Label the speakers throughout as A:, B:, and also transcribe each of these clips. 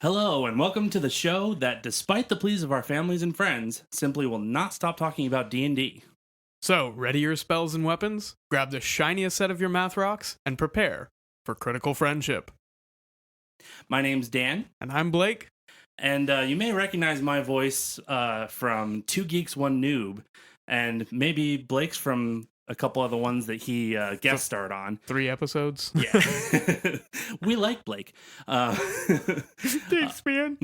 A: Hello, and welcome to the show that, despite the pleas of our families and friends, simply will not stop talking about D&D.
B: So, ready your spells and weapons, grab the shiniest set of your math rocks, and prepare for critical friendship.
A: My name's Dan,
B: And I'm Blake.
A: and you may recognize my voice from Two Geeks, One Noob, and maybe Blake's from a couple of the ones that he guest starred on.
B: 3 episodes.
A: Yeah. We like Blake.
B: Thanks, man.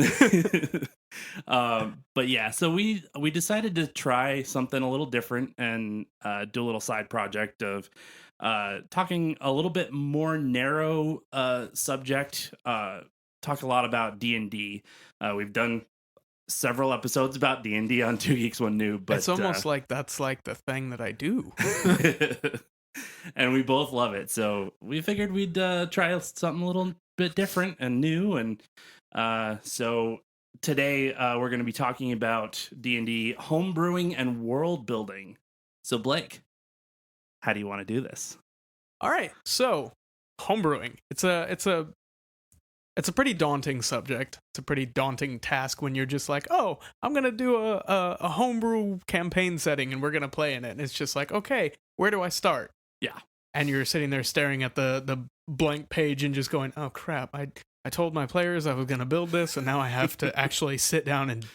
A: But yeah, so we decided to try something a little different and do a little side project of talking a little bit more narrow subject. Talk a lot about D&D. We've done several episodes about D&D on Two Geeks One Noob, but
B: It's almost like that's like the thing that I do.
A: and we both love it. So we figured we'd try something a little bit different and new. And so today we're going to be talking about D&D homebrewing and world building. So Blake, how do you want to do this?
B: All right, so homebrewing. It's a pretty daunting subject. It's a pretty daunting task when you're just like, oh, I'm going to do a homebrew campaign setting and we're going to play in it. And it's just like, okay, where do I start?
A: Yeah.
B: And you're sitting there staring at the blank page and just going, oh, crap. I told my players I was going to build this, and now I have to actually sit down and,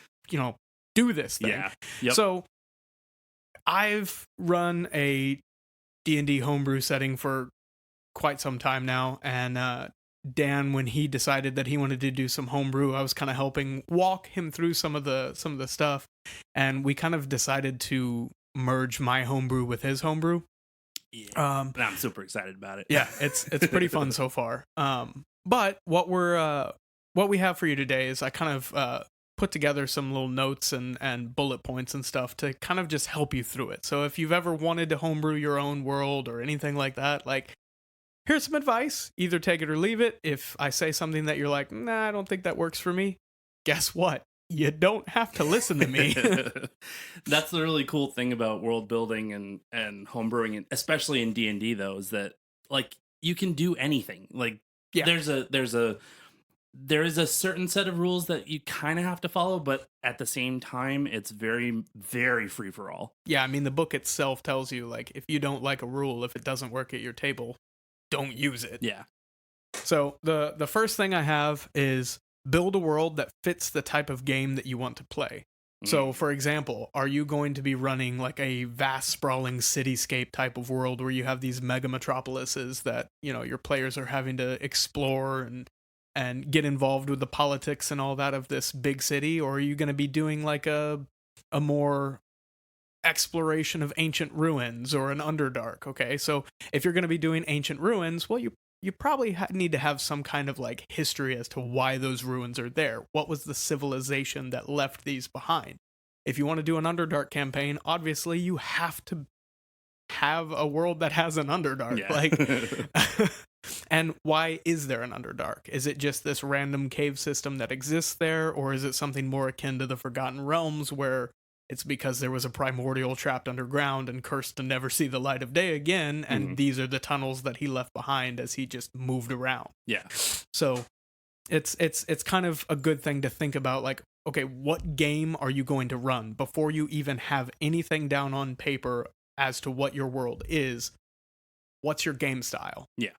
B: do this thing.
A: Yeah. Yep.
B: So I've run a D&D homebrew setting for quite some time now, and Dan, when he decided that he wanted to do some homebrew, I was kind of helping walk him through some of the stuff, and we kind of decided to merge my homebrew with his homebrew.
A: Yeah, and I'm super excited about it.
B: Yeah, it's pretty fun so far. But what we have for you today is I kind of put together some little notes and bullet points and stuff to kind of just help you through it. So if you've ever wanted to homebrew your own world or anything like that, like, here's some advice. Either take it or leave it. If I say something that you're like, nah, I don't think that works for me, guess what? You don't have to listen to me.
A: That's the really cool thing about world building and homebrewing, and especially in D&D though, is that like you can do anything. Like
B: Yeah.
A: there is a certain set of rules that you kind of have to follow, but at the same time, it's very, very free for all.
B: Yeah, I mean, the book itself tells you, like, if you don't like a rule, if it doesn't work at your table, don't use it.
A: Yeah.
B: So the first thing I have is build a world that fits the type of game that you want to play. So, for example, are you going to be running like a vast, sprawling cityscape type of world where you have these mega metropolises that, your players are having to explore and get involved with the politics and all that of this big city? Or are you going to be doing like a more exploration of ancient ruins or an Underdark? Okay, so if you're going to be doing ancient ruins, well, you probably need to have some kind of like history as to why those ruins are there. What was the civilization that left these behind? If you want to do an Underdark campaign, obviously you have to have a world that has an Underdark.
A: Yeah.
B: Like, and why is there an Underdark? Is it just this random cave system that exists there, or is it something more akin to the Forgotten Realms where it's because there was a primordial trapped underground and cursed to never see the light of day again, and these are the tunnels that he left behind as he just moved around.
A: Yeah.
B: So it's kind of a good thing to think about, like, okay, what game are you going to run before you even have anything down on paper as to what your world is? What's your game style?
A: Yeah.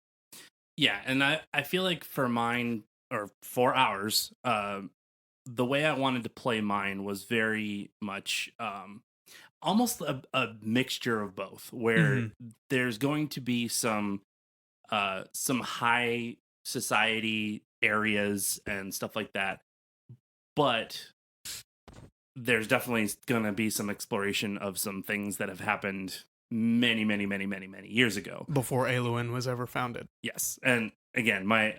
A: Yeah, and I feel like for mine, or for ours, the way I wanted to play mine was very much almost a mixture of both, where there's going to be some high society areas and stuff like that, but there's definitely going to be some exploration of some things that have happened many years ago,
B: Before Aluin was ever founded.
A: Yes, and again, my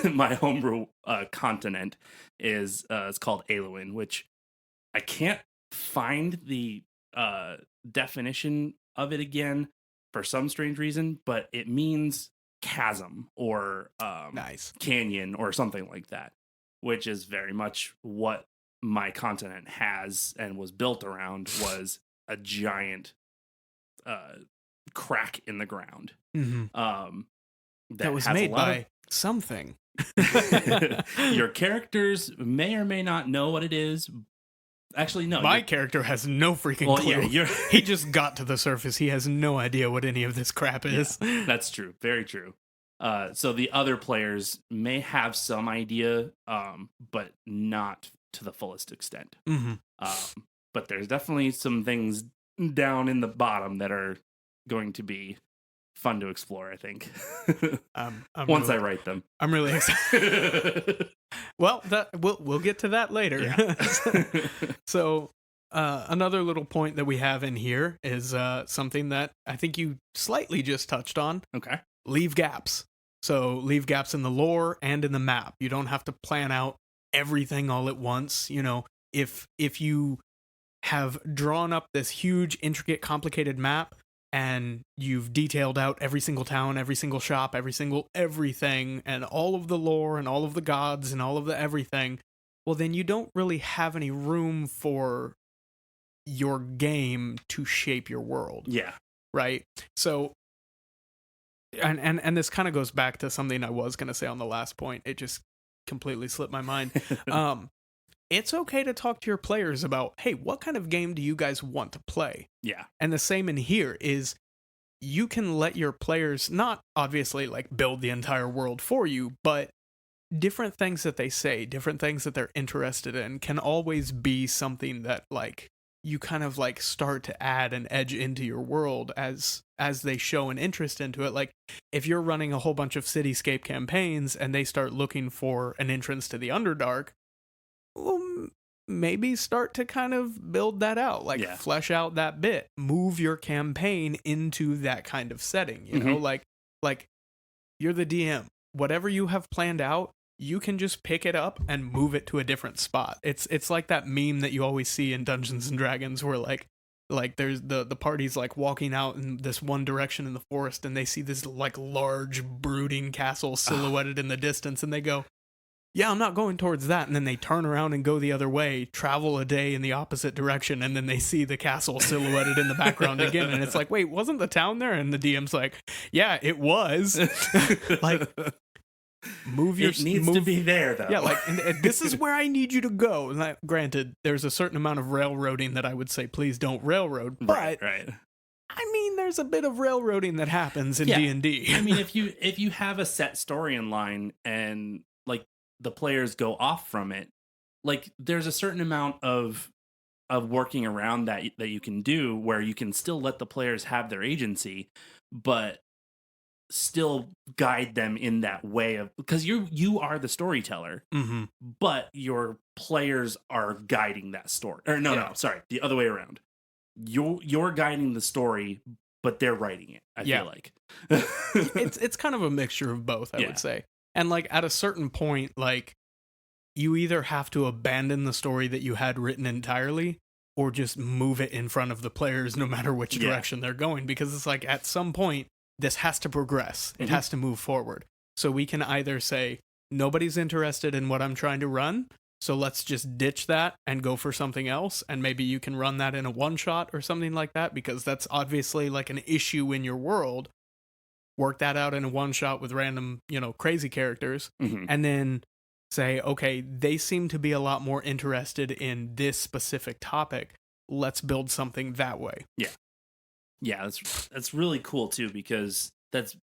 A: my homebrew continent is it's called Aluin, which I can't find the definition of it again for some strange reason, but it means chasm or
B: Nice.
A: canyon or something like that, which is very much what my continent has and was built around, was a giant crack in the ground.
B: Mm-hmm. That was made by something.
A: Your characters may or may not know what it is. Actually, no.
B: My character has no freaking
A: Well,
B: clue.
A: yeah, you're
B: He just got to the surface. He has no idea what any of this crap is.
A: that's true. Very true. So the other players may have some idea, but not to the fullest extent.
B: Hmm.
A: But there's definitely some things down in the bottom that are going to be fun to explore, I think. Once I write them.
B: I'm really excited. Well, we'll get to that later.
A: Yeah.
B: So another little point that we have in here is something that I think you slightly just touched on.
A: Okay.
B: Leave gaps. So leave gaps in the lore and in the map. You don't have to plan out everything all at once. You know, if you have drawn up this huge, intricate, complicated map, and you've detailed out every single town, every single shop, every single everything, and all of the lore and all of the gods and all of the everything, well, then you don't really have any room for your game to shape your world.
A: Yeah.
B: Right? So, and this kind of goes back to something I was going to say on the last point. It just completely slipped my mind. It's okay to talk to your players about, hey, what kind of game do you guys want to play?
A: Yeah.
B: And the same in here is you can let your players not obviously like build the entire world for you, but different things that they say, different things that they're interested in can always be something that like you kind of like start to add an edge into your world as they show an interest into it. Like if you're running a whole bunch of cityscape campaigns and they start looking for an entrance to the Underdark, well, maybe start to kind of build that out, like flesh out that bit, move your campaign into that kind of setting, you know, like you're the DM, whatever you have planned out, you can just pick it up and move it to a different spot. It's like that meme that you always see in Dungeons and Dragons where like there's the party's like walking out in this one direction in the forest and they see this like large brooding castle silhouetted in the distance and they go, yeah, I'm not going towards that. And then they turn around and go the other way, travel a day in the opposite direction, and then they see the castle silhouetted in the background again. And it's like, wait, wasn't the town there? And the DM's like, yeah, it was. Like,
A: it needs to be there, though.
B: Yeah, like, and this is where I need you to go. And that, granted, there's a certain amount of railroading that I would say, please don't railroad. But,
A: right.
B: I mean, there's a bit of railroading that happens in D&D.
A: I mean, if you have a set story in line and, like, the players go off from it, like there's a certain amount of working around that you can do where you can still let the players have their agency but still guide them in that way of, because you are the storyteller, but your players are guiding that story, or no, sorry, the other way around. You're guiding the story but they're writing it, I feel like.
B: it's kind of a mixture of both, I would say. And, like, at a certain point, like, you either have to abandon the story that you had written entirely or just move it in front of the players no matter which direction they're going. Because it's like, at some point, this has to progress. It has to move forward. So we can either say, nobody's interested in what I'm trying to run, so let's just ditch that and go for something else. And maybe you can run that in a one-shot or something like that, because that's obviously, like, an issue in your world. Work that out in a one shot with random, crazy characters, and then say, okay, they seem to be a lot more interested in this specific topic. Let's build something that way.
A: Yeah, that's really cool too, because that's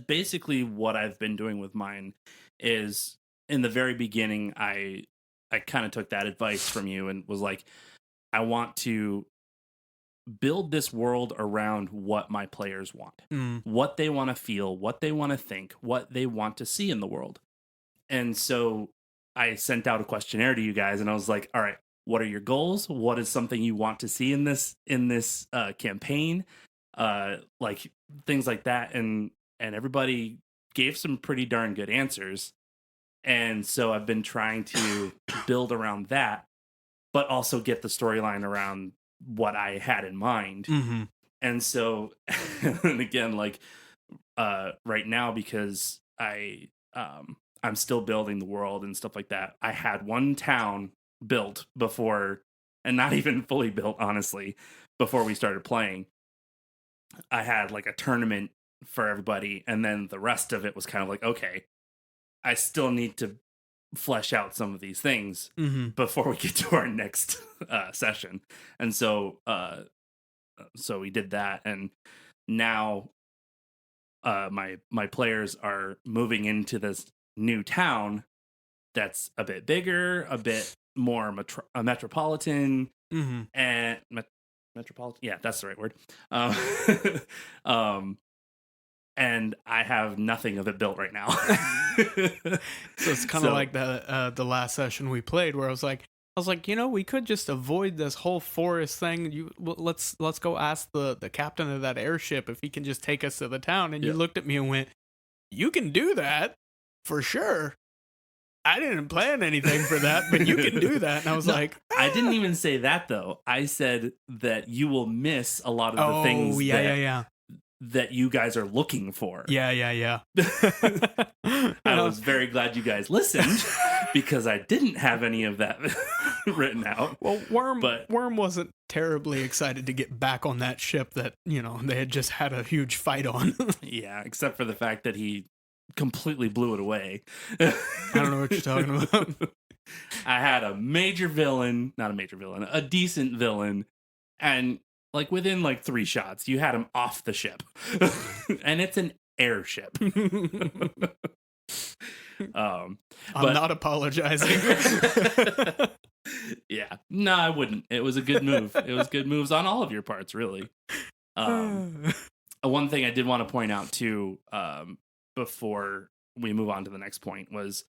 A: basically what I've been doing with mine. Is in the very beginning, I kind of took that advice from you and was like, I want to build this world around what my players want, what they want to feel, what they want to think, what they want to see in the world. And so I sent out a questionnaire to you guys and I was like, all right, what are your goals? What is something you want to see in this campaign? Like things like that. And everybody gave some pretty darn good answers. And so I've been trying to build around that, but also get the storyline around what I had in mind. And so, and again, like, right now, because I'm still building the world and stuff like that, I had one town built before, and not even fully built, honestly, before we started playing. I had like a tournament for everybody, and then the rest of it was kind of like, okay, I still need to flesh out some of these things
B: Mhm.
A: before we get to our next session. And so we did that, and now my players are moving into this new town that's a bit bigger, a bit more metropolitan,
B: Mhm.
A: and metropolitan. Yeah, that's the right word. Um, um, and I have nothing of it built right now.
B: So it's kind of
A: So
B: like the last session we played where I was like, we could just avoid this whole forest thing. Let's go ask the captain of that airship if he can just take us to the town. And you
A: yeah,
B: looked at me and went, "You can do that for sure. I didn't plan anything for that, but you can do that." And I was
A: no,
B: like,
A: I didn't even say that though. I said that you will miss a lot of the
B: "Oh
A: things
B: yeah, yeah, yeah,
A: that you guys are looking for.
B: yeah, yeah, yeah."
A: I was very glad you guys listened because I didn't have any of that written out.
B: Well, Worm
A: But
B: Worm wasn't terribly excited to get back on that ship that they had just had a huge fight on.
A: yeah, except for the fact that he completely blew it away.
B: I don't know what you're talking about.
A: I had a major villain, not a major villain, a decent villain, and like within like 3 shots, you had him off the ship. And it's an airship.
B: I'm
A: But
B: not apologizing.
A: yeah, no, I wouldn't. It was a good move. It was good moves on all of your parts, really. One thing I did want to point out too, before we move on to the next point was,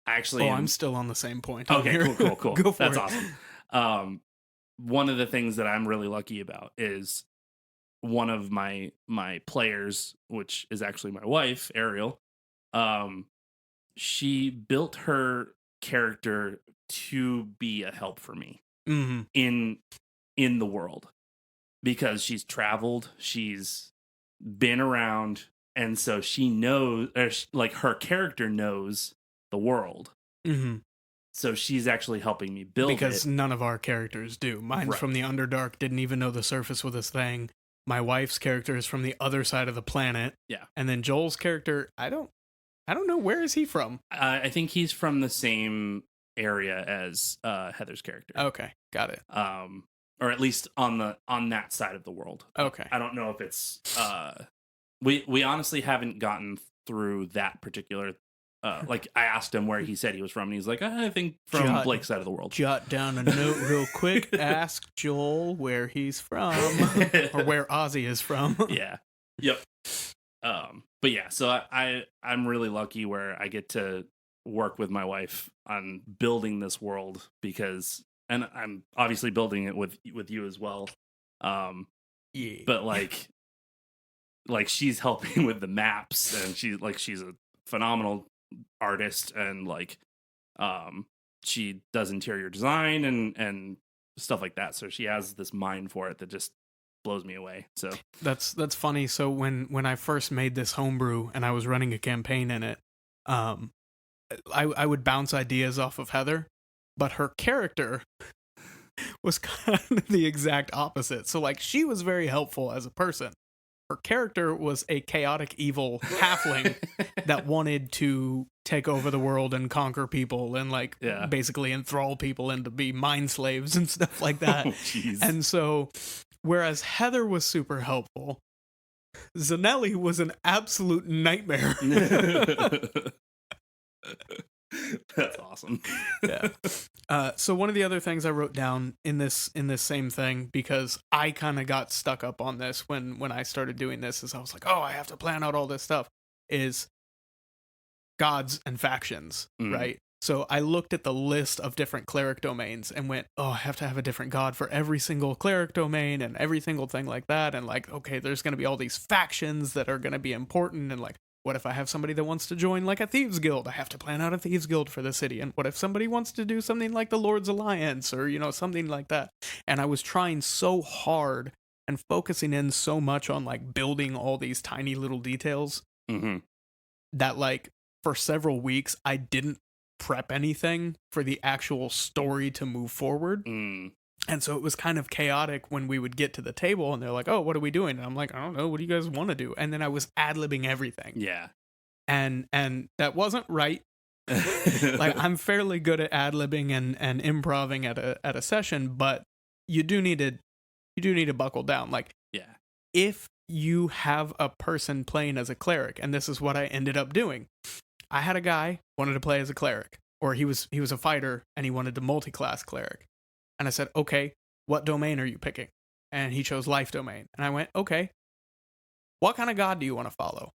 A: actually,
B: I'm still on the same point.
A: okay, cool.
B: Go for
A: That's
B: it.
A: awesome. One of the things that I'm really lucky about is one of my players, which is actually my wife, Ariel. Um, she built her character to be a help for me
B: Hmm.
A: in the world because she's traveled, she's been around, and so she knows, like her character knows the world.
B: Hmm.
A: So she's actually helping me build
B: Because
A: it.
B: none of our characters do. Mine's
A: Right.
B: from the Underdark, didn't even know the surface was this thing. My wife's character is from the other side of the planet.
A: Yeah.
B: And then Joel's character, I don't know, where is he from?
A: I think he's from the same area as Heather's character.
B: Okay, got it.
A: Or at least on that side of the world.
B: Okay.
A: I don't know if it's we honestly haven't gotten through that particular like I asked him where he said he was from, and he's like, I think from Blake's side of the world.
B: Jot down a note real quick. Ask Joel where he's from, or where Ozzy is from.
A: Yeah. Yep. But yeah, so I'm really lucky where I get to work with my wife on building this world because, and I'm obviously building it with you as well.
B: Yeah.
A: But like she's helping with the maps, and she's a phenomenal artist, and she does interior design and stuff like that. So she has this mind for it that just blows me away. So
B: That's funny. So when I first made this homebrew and I was running a campaign in it, I would bounce ideas off of Heather, but her character was kind of the exact opposite. So like she was very helpful as a person. Her character was a chaotic evil halfling that wanted to take over the world and conquer people and basically enthrall people and to be mind slaves and stuff like that.
A: Oh, jeez.
B: And so whereas Heather was super helpful, Zanelli was an absolute nightmare.
A: That's awesome.
B: Yeah. So one of the other things I wrote down in this same thing, because I kind of got stuck up on this when I started doing this, is I was like, oh, I have to plan out all this stuff, is gods and factions, right? So I looked at the list of different cleric domains and went, oh, I have to have a different god for every single cleric domain and every single thing like that. And like, okay, there's going to be all these factions that are going to be important. And like, what if I have somebody that wants to join like a thieves guild? I have to plan out a thieves guild for the city. And what if somebody wants to do something like the Lord's Alliance or, something like that? And I was trying so hard and focusing in so much on like building all these tiny little details that like for several weeks, I didn't prep anything for the actual story to move forward. And so it was kind of chaotic when we would get to the table and they're like, oh, what are we doing? And I'm like, I don't know. What do you guys want to do? And then I was ad-libbing everything.
A: Yeah.
B: and that wasn't right. Like, I'm fairly good at ad-libbing and improving at a session, but you do need to buckle down. Like,
A: Yeah.
B: if you have a person playing as a cleric, and this is what I ended up doing. I had a guy wanted to play as a cleric, or he was a fighter and he wanted to multi-class cleric. And I said, "Okay, what domain are you picking?" And he chose life domain. And I went, "Okay, what kind of god do you want to follow?"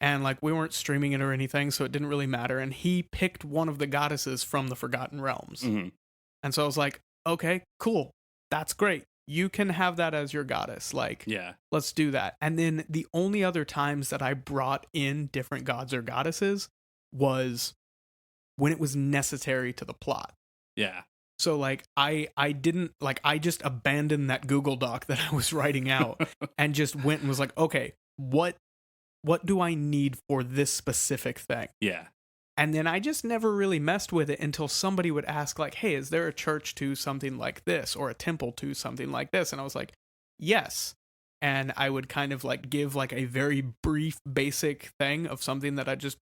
B: And like, we weren't streaming it or anything, so it didn't really matter. And he picked one of the goddesses from the Forgotten Realms.
A: Mm-hmm.
B: And so I was like, "Okay, cool. That's great. You can have that as your goddess. Like,
A: Yeah.
B: let's do that." And then the only other times that I brought in different gods or goddesses was when it was necessary to the plot.
A: Yeah.
B: So like, I didn't, like, I just abandoned that Google Doc that I was writing out and just went and was like, "Okay, what do I need for this specific thing?"
A: Yeah.
B: And then I just never really messed with it until somebody would ask, like, "Hey, is there a church to something like this, or a temple to something like this?" And I was like, "Yes." And I would kind of like give like a very brief, basic thing of something that I just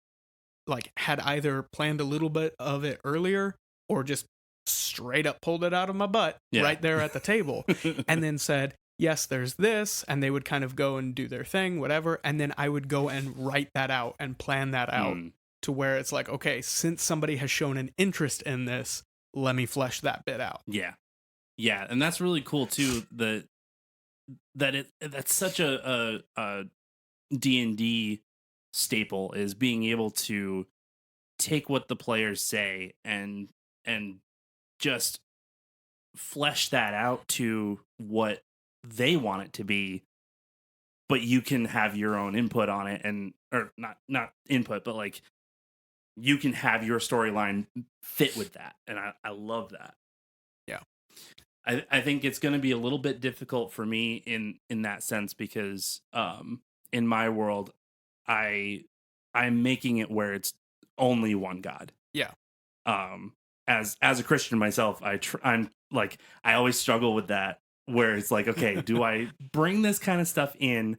B: like had either planned a little bit of it earlier or just straight up pulled it out of my butt right there at the table, and then said, "Yes, there's this," and they would kind of go and do their thing, whatever. And then I would go and write that out and plan that out. To where it's like, okay, since somebody has shown an interest in this, let me flesh that bit out.
A: Yeah. Yeah. And that's really cool too, that's such a D&D staple, is being able to take what the players say and just flesh that out to what they want it to be, but you can have your own input on it, and or not input, but like, you can have your storyline fit with that. And I love that.
B: Yeah.
A: I think it's going to be a little bit difficult for me in that sense, because in my world, I'm making it where it's only one God.
B: Yeah.
A: As a Christian myself, I'm like, I always struggle with that, where it's like, okay, do I bring this kind of stuff in,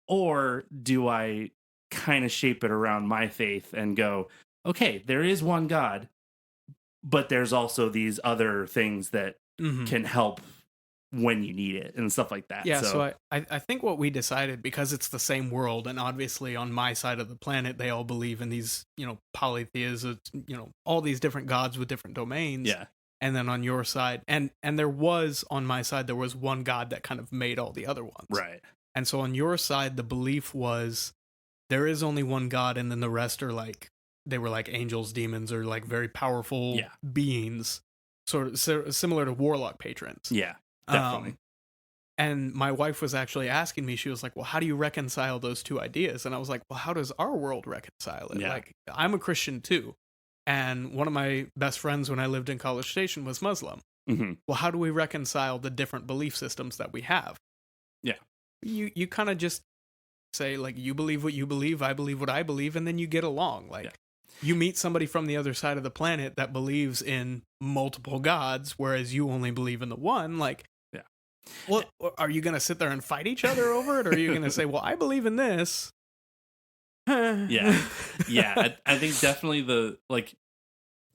A: or do I kind of shape it around my faith and go, okay, there is one God, but there's also these other things that can help when you need it and stuff like that.
B: Yeah, so I think what we decided, because it's the same world, and obviously on my side of the planet, they all believe in these, polytheism, all these different gods with different domains.
A: Yeah.
B: And then on your side, and there was, on my side, there was one god that kind of made all the other ones.
A: Right.
B: And so on your side, the belief was there is only one god, and then the rest are like, they were like angels, demons, or like very powerful beings, sort of similar to warlock patrons.
A: Yeah, definitely.
B: And my wife was actually asking me, she was like, "Well, how do you reconcile those two ideas?" And I was like, "Well, how does our world reconcile it?"
A: Yeah.
B: Like, I'm a Christian too. And one of my best friends when I lived in College Station was Muslim.
A: Mm-hmm.
B: Well, how do we reconcile the different belief systems that we have?
A: Yeah.
B: You kind of just say, like, you believe what you believe, I believe what I believe, and then you get along. Like, you meet somebody from the other side of the planet that believes in multiple gods, whereas you only believe in the one. Like, well, are you going to sit there and fight each other over it? Or are you going to say, well, I believe in this?
A: Yeah. I think definitely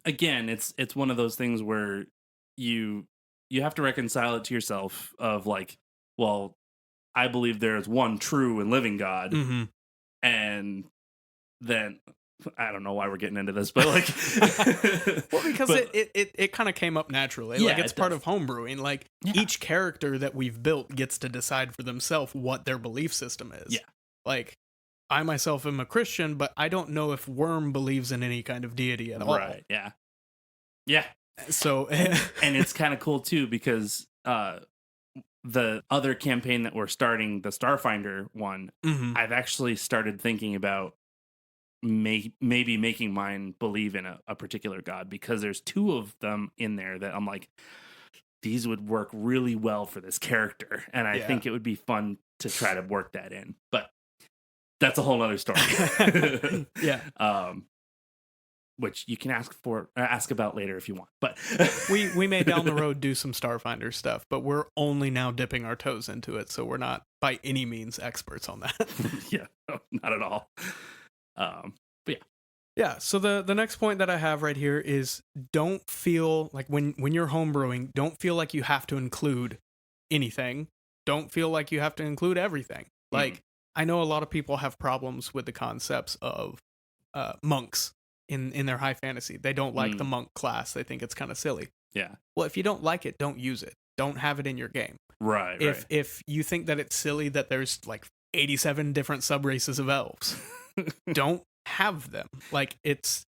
A: again, it's one of those things where you have to reconcile it to yourself of like, well, I believe there is one true and living God.
B: Mm-hmm.
A: And then I don't know why we're getting into this, but like,
B: well, because it kind of came up naturally.
A: Yeah,
B: like, it's part of homebrewing. Like, each character that we've built gets to decide for themselves what their belief system is.
A: Yeah.
B: Like, I myself am a Christian, but I don't know if Worm believes in any kind of deity at all.
A: Right. Yeah. Yeah.
B: So,
A: and it's kind of cool too, because the other campaign that we're starting, the Starfinder one, I've actually started thinking about maybe making mine believe in a particular god, because there's two of them in there that I'm like, these would work really well for this character, and I think it would be fun to try to work that in, but that's a whole nother story. Which you can ask about later if you want, but
B: we may down the road do some Starfinder stuff, but we're only now dipping our toes into it, so we're not by any means experts on that.
A: Yeah, no, not at all. But yeah.
B: Yeah, so the next point that I have right here is don't feel like when you're homebrewing, don't feel like you have to include anything. Don't feel like you have to include everything.
A: Mm.
B: Like I know a lot of people have problems with the concepts of monks in their high fantasy. They don't like the
A: Mm.
B: monk class. They think it's kind of silly.
A: Yeah.
B: Well, if you don't like it, don't use it. Don't have it in your game.
A: Right.
B: If you think that it's silly that there's like 87 different subraces of elves, don't have them. Like it's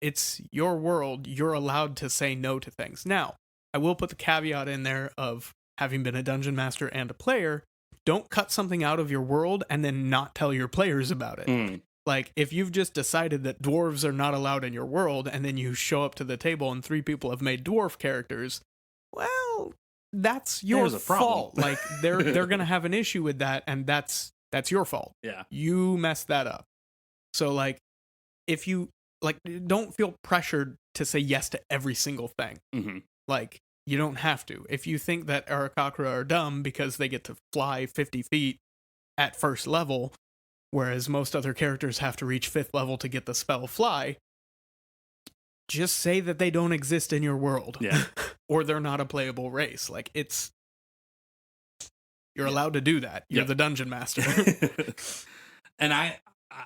B: your world. You're allowed to say no to things. Now, I will put the caveat in there of having been a dungeon master and a player, don't cut something out of your world and then not tell your players about it.
A: Mm.
B: Like if you've just decided that dwarves are not allowed in your world and then you show up to the table and 3 people have made dwarf characters, well, that's your
A: There's a problem.
B: fault. Like they're going to have an issue with that and that's your fault.
A: Yeah.
B: You messed that up. So like if you like don't feel pressured to say yes to every single thing.
A: Mm-hmm.
B: Like you don't have to. If you think that Arakakra are dumb because they get to fly 50 feet at first level, whereas most other characters have to reach 5th level to get the spell fly, just say that they don't exist in your world.
A: Yeah.
B: Or they're not a playable race. Like you're allowed to do that. You're the dungeon master.
A: And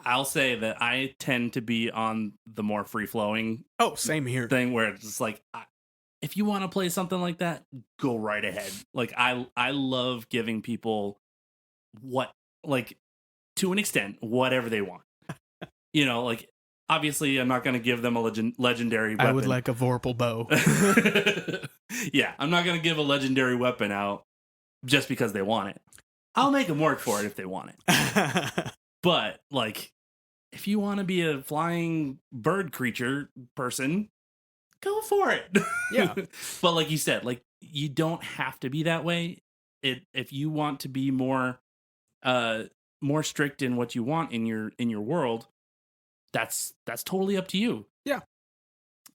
A: I'll say that I tend to be on the more free-flowing
B: Oh, same here.
A: thing where it's just like, if you want to play something like that, go right ahead. Like I love giving people what, like, to an extent, whatever they want. Like obviously I'm not going to give them a legendary weapon.
B: I would like a Vorpal bow.
A: Yeah, I'm not going to give a legendary weapon out just because they want it. I'll make them work for it if they want it. But like, if you want to be a flying bird creature person, go for it.
B: Yeah.
A: But like you said, like you don't have to be that way. If you want to be more strict in what you want in your world, that's totally up to you.
B: Yeah.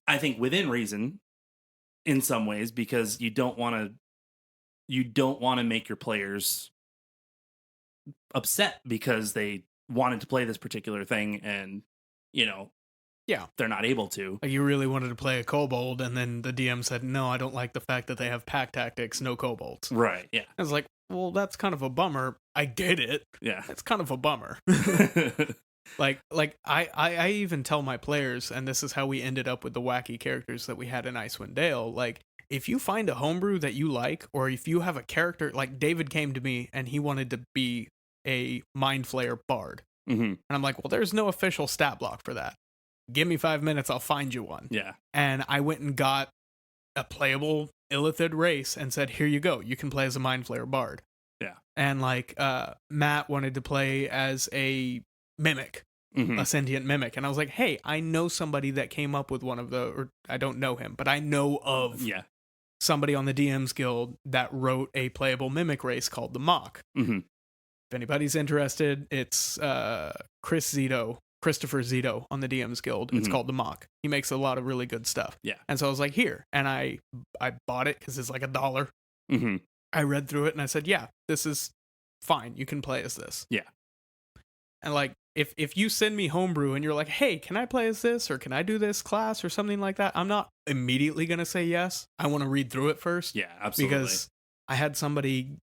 A: I think within reason in some ways, because you don't want to make your players upset because they wanted to play this particular thing and
B: yeah,
A: they're not able to.
B: Like you really wanted to play a kobold and then the DM said, no, I don't like the fact that they have pack tactics, no kobolds.
A: Right. Yeah.
B: I was like, well, that's kind of a bummer. I get it.
A: Yeah.
B: It's kind of a bummer. Like I even tell my players, and this is how we ended up with the wacky characters that we had in Icewind Dale, like if you find a homebrew that you like, or if you have a character, like David came to me and he wanted to be a Mind Flayer bard.
A: Mm-hmm.
B: And I'm like, well, there's no official stat block for that. Give me 5 minutes, I'll find you one.
A: Yeah.
B: And I went and got a playable Illithid race and said, here you go. You can play as a Mind Flayer bard.
A: Yeah.
B: And like Matt wanted to play as a mimic,
A: Mm-hmm.
B: a sentient mimic. And I was like, hey, I know somebody that came up with one of or I don't know him, but I know of somebody on the DM's Guild that wrote a playable mimic race called the Mock.
A: Mm-hmm.
B: If anybody's interested, it's Christopher Zito on the DM's Guild. It's called the Mock. He makes a lot of really good stuff.
A: Yeah.
B: And so I was like, here. And I bought it because it's like $1.
A: Mm-hmm.
B: I read through it and I said, yeah, this is fine. You can play as this.
A: Yeah.
B: And like, if you send me homebrew and you're like, hey, can I play as this? Or can I do this class or something like that? I'm not immediately going to say yes. I want to read through it first.
A: Yeah, absolutely.
B: Because I had somebody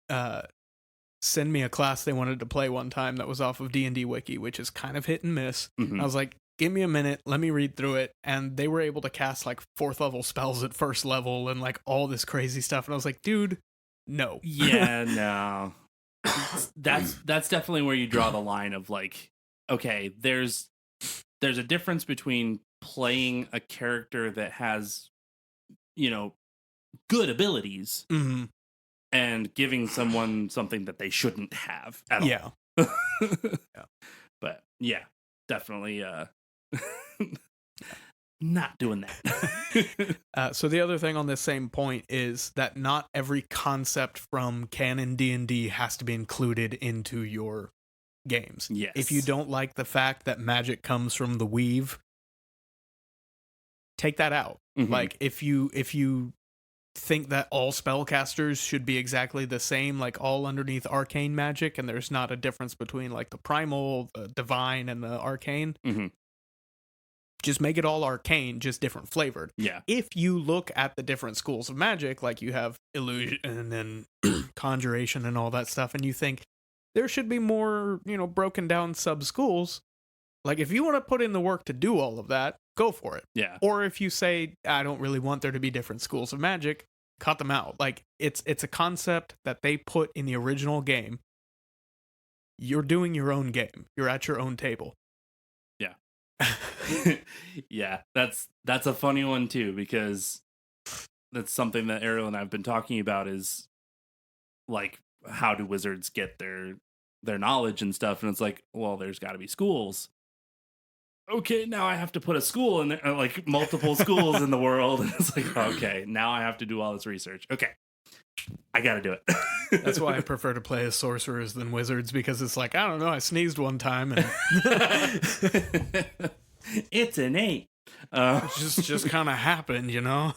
B: send me a class they wanted to play one time that was off of D&D Wiki, which is kind of hit and miss.
A: Mm-hmm.
B: I was like, give me a minute, let me read through it. And they were able to cast like 4th level spells at 1st level and like all this crazy stuff. And I was like, dude, no.
A: Yeah, no. That's definitely where you draw the line of like, okay, there's a difference between playing a character that has, good abilities
B: Mm-hmm.
A: and giving someone something that they shouldn't have at all.
B: Yeah.
A: Yeah. But yeah, definitely not doing that.
B: So the other thing on this same point is that not every concept from canon D&D has to be included into your games.
A: Yes.
B: If you don't like the fact that magic comes from the weave, take that out.
A: Mm-hmm.
B: Like if you think that all spellcasters should be exactly the same, like all underneath arcane magic, and there's not a difference between like the primal, the divine, and the arcane,
A: mm-hmm.
B: just make it all arcane, just different flavored.
A: Yeah.
B: If you look at the different schools of magic, like you have illusion and then conjuration and all that stuff, and you think there should be more, broken down sub schools, like if you want to put in the work to do all of that, go for it.
A: Yeah.
B: Or if you say, I don't really want there to be different schools of magic, cut them out. Like it's a concept that they put in the original game. You're doing your own game. You're at your own table.
A: Yeah. Yeah, that's a funny one too, because that's something that Ariel and I've been talking about, is like, how do wizards get their knowledge and stuff? And it's like, well, there's got to be schools. Okay, now I have to put a school in there, like multiple schools in the world. And it's like, okay, now I have to do all this research. Okay, I got to do it.
B: That's why I prefer to play as sorcerers than wizards, because it's like, I don't know, I sneezed one time and
A: it's innate.
B: It just kind of happened,
A: Yep,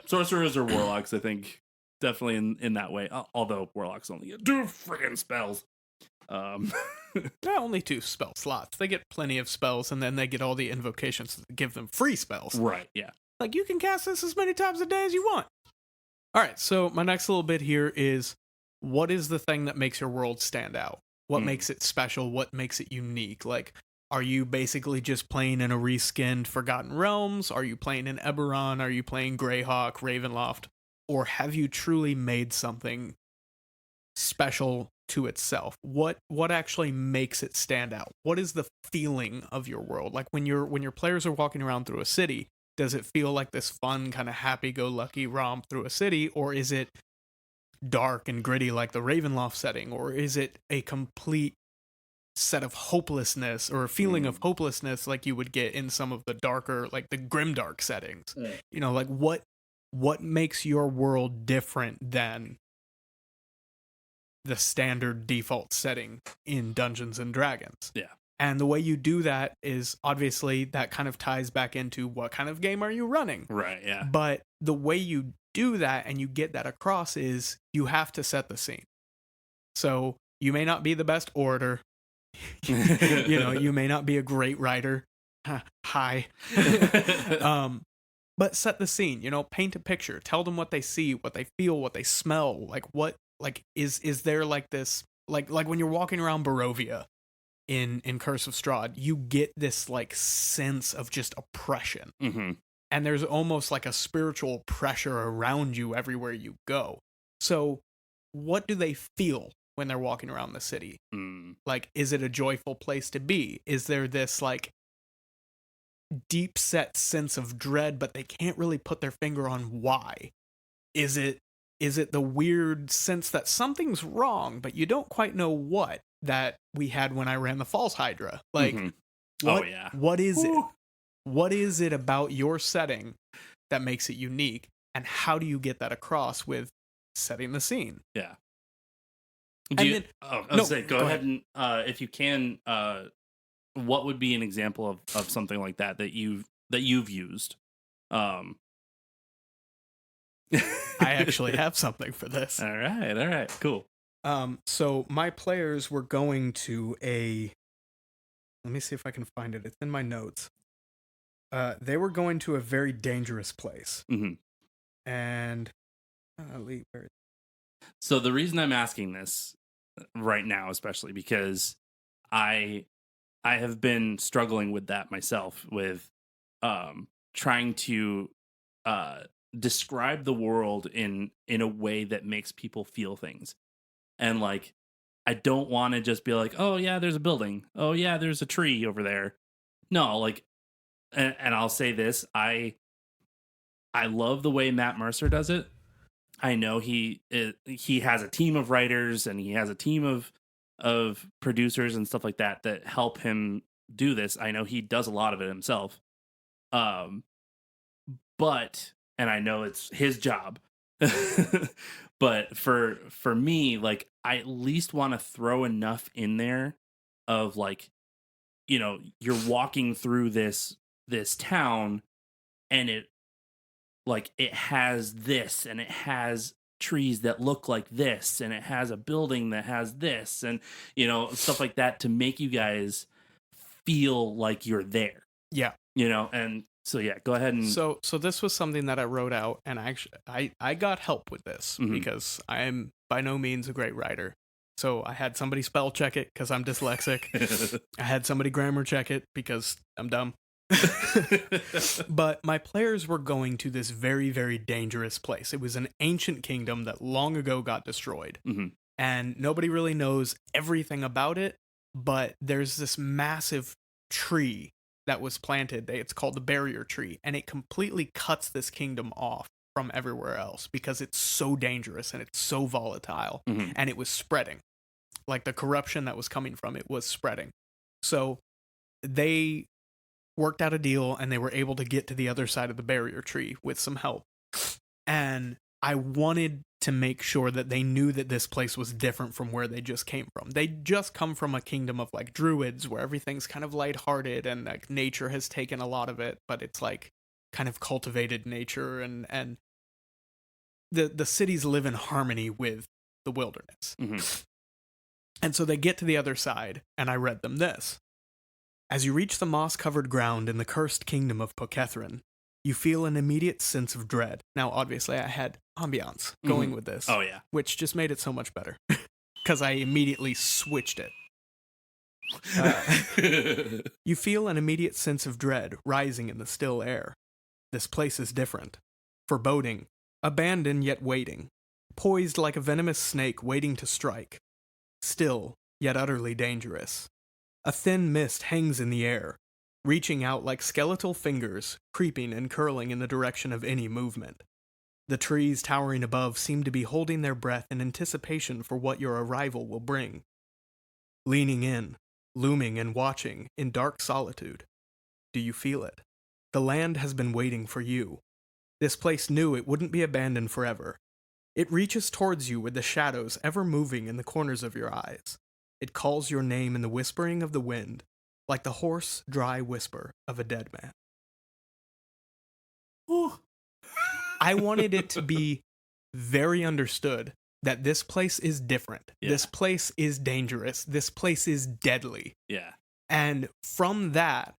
A: sorcerers or warlocks, I think, definitely in that way. Although warlocks only get 2 friggin' spells.
B: Only 2 spell slots. They get plenty of spells, and then they get all the invocations that give them free spells.
A: Right, yeah.
B: Like, you can cast this as many times a day as you want. All right, so my next little bit here is, what is the thing that makes your world stand out? What makes it special? What makes it unique? Like, are you basically just playing in a reskinned Forgotten Realms? Are you playing in Eberron? Are you playing Greyhawk, Ravenloft? Or have you truly made something special to itself? What actually makes it stand out? What is the feeling of your world? Like when your players are walking around through a city, does it feel like this fun kind of happy-go-lucky romp through a city, or is it dark and gritty like the Ravenloft setting, or is it a complete set of hopelessness or a feeling of hopelessness like you would get in some of the darker, like the grimdark settings? Like what makes your world different than the standard default setting in Dungeons and Dragons?
A: Yeah.
B: And the way you do that is, obviously, that kind of ties back into what kind of game are you running?
A: Right, yeah.
B: But the way you do that and you get that across is you have to set the scene. So you may not be the best orator. You may not be a great writer. Hi. But set the scene, paint a picture. Tell them what they see, what they feel, what they smell. Like what, like is there like this, like when you're walking around Barovia in Curse of Strahd, you get this like sense of just oppression.
A: Mm-hmm.
B: And there's almost like a spiritual pressure around you everywhere you go. So what do they feel when they're walking around the city? Like, is it a joyful place to be? Is there this like deep set sense of dread, but they can't really put their finger on why? Is it the weird sense that something's wrong, but you don't quite know what, that we had when I ran the False Hydra? Like, what is it? What is it about your setting that makes it unique? And how do you get that across with setting the scene?
A: Yeah.
B: Go
A: ahead and if you can, what would be an example of something like that you've used?
B: I actually have something for this.
A: All right, cool.
B: So my players were going to let me see if I can find it. It's in my notes. They were going to a very dangerous place.
A: Mm-hmm.
B: And
A: so the reason I'm asking this right now, especially because I have been struggling with that myself, with trying to describe the world in a way that makes people feel things. And like, I don't want to just be like, oh yeah, there's a building, oh yeah, there's a tree over there. No, like, and I'll say this, I love the way Matt Mercer does it. I know he has a team of writers and he has a team of producers and stuff like that help him do this. I know he does a lot of it himself. But, and I know it's his job, but for me, like, I at least want to throw enough in there of like, you're walking through this town and it has this, and it has trees that look like this, and it has a building that has this, and stuff like that, to make you guys feel like you're there,
B: Yeah.
A: and so yeah, go ahead and
B: So this was something that I wrote out, and I got help with this
A: Mhm.
B: because I am by no means a great writer. So I had somebody spell check it because I'm dyslexic. I had somebody grammar check it because I'm dumb. But my players were going to this very, very dangerous place. It was an ancient kingdom that long ago got destroyed.
A: Mhm.
B: And nobody really knows everything about it, but there's this massive tree that was planted. It's called the barrier tree, and it completely cuts this kingdom off from everywhere else because it's so dangerous and it's so volatile,
A: Mhm.
B: and it was spreading. Like the corruption that was coming from it was spreading. So they worked out a deal and they were able to get to the other side of the barrier tree with some help. And I wanted to make sure that they knew that this place was different from where they just came from. They just come from a kingdom of like druids where everything's kind of lighthearted and like nature has taken a lot of it, but it's like kind of cultivated nature, and the cities live in harmony with the wilderness.
A: Mhm.
B: And so they get to the other side, and I read them this. As you reach the moss-covered ground in the cursed kingdom of Pokethrin, you feel an immediate sense of dread. Now, obviously, I had ambiance going with this,
A: Oh yeah.
B: which just made it so much better, because I immediately switched it. You feel an immediate sense of dread rising in the still air. This place is different. Foreboding, abandoned yet waiting, poised like a venomous snake waiting to strike. Still, yet utterly dangerous. A thin mist hangs in the air, reaching out like skeletal fingers, creeping and curling in the direction of any movement. The trees towering above seem to be holding their breath in anticipation for what your arrival will bring. Leaning in, looming and watching in dark solitude. Do you feel it? The land has been waiting for you. This place knew it wouldn't be abandoned forever. It reaches towards you with the shadows ever moving in the corners of your eyes. It calls your name in the whispering of the wind, like the hoarse, dry whisper of a dead man.
A: Ooh.
B: I wanted it to be very understood that this place is different.
A: Yeah.
B: This place is dangerous. This place is deadly.
A: Yeah.
B: And from that,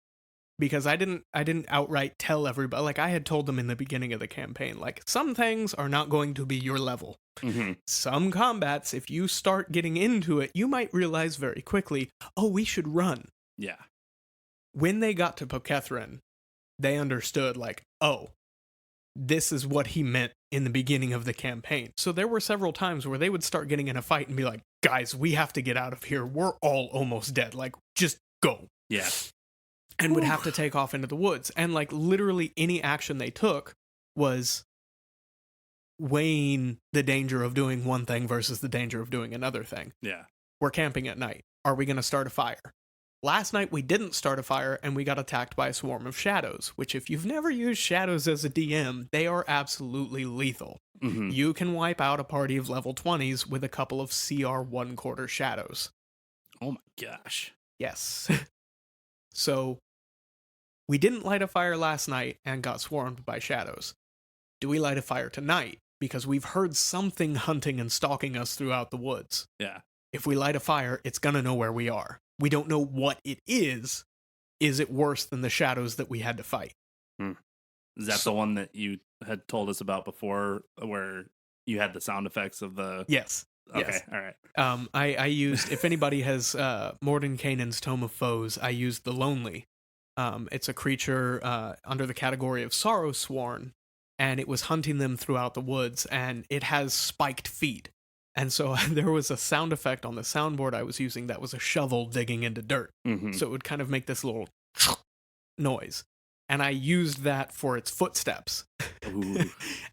B: because I didn't outright tell everybody, like I had told them in the beginning of the campaign, like some things are not going to be your level.
A: Mm-hmm.
B: Some combats, if you start getting into it, you might realize very quickly, oh, we should run.
A: Yeah.
B: When they got to Pokethrin, they understood, like, oh, this is what he meant in the beginning of the campaign. So there were several times where they would start getting in a fight and be like, guys, we have to get out of here. We're all almost dead. Like, just go.
A: Yeah.
B: And would have to take off into the woods. And like literally any action they took was weighing the danger of doing one thing versus the danger of doing another thing.
A: Yeah.
B: We're camping at night. Are we going to start a fire? Last night we didn't start a fire and we got attacked by a swarm of shadows, which if you've never used shadows as a DM, they are absolutely lethal.
A: Mm-hmm.
B: You can wipe out a party of level 20s with a couple of CR 1/4 shadows.
A: Oh my gosh.
B: Yes. So we didn't light a fire last night and got swarmed by shadows. Do we light a fire tonight? Because we've heard something hunting and stalking us throughout the woods.
A: Yeah.
B: If we light a fire, it's gonna know where we are. We don't know what it is. Is it worse than the shadows that we had to fight?
A: Is that the one that you had told us about before, where you had the sound effects of the...
B: Yes.
A: Okay,
B: Yes.
A: all right.
B: I used, if anybody has Mordenkainen's Tome of Foes, I used the Lonely. It's a creature under the category of Sorrow Sworn, and it was hunting them throughout the woods, and it has spiked feet. And so there was a sound effect on the soundboard I was using that was a shovel digging into dirt.
A: Mm-hmm.
B: So it would kind of make this little noise. And I used that for its footsteps.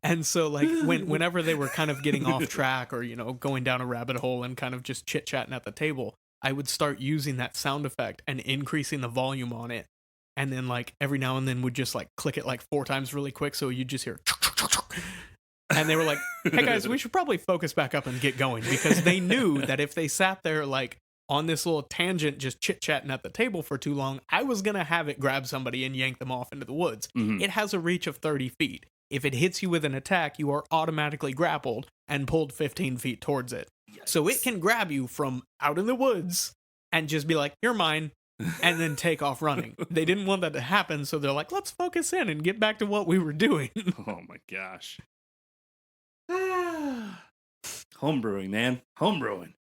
B: And so like whenever they were kind of getting off track or, you know, going down a rabbit hole and kind of just chit-chatting at the table, I would start using that sound effect and increasing the volume on it. And then like every now and then would just like click it like 4 times really quick. So you'd just hear... And they were like, hey guys, we should probably focus back up and get going, because they knew that if they sat there like on this little tangent just chit-chatting at the table for too long, I was going to have it grab somebody and yank them off into the woods.
A: Mm-hmm.
B: It has a reach of 30 feet. If it hits you with an attack, you are automatically grappled and pulled 15 feet towards it. Yikes. So it can grab you from out in the woods and just be like, you're mine. and then take off running. They didn't want that to happen, so they're like, let's focus in and get back to what we were doing.
A: Oh my gosh. Homebrewing, man. Homebrewing.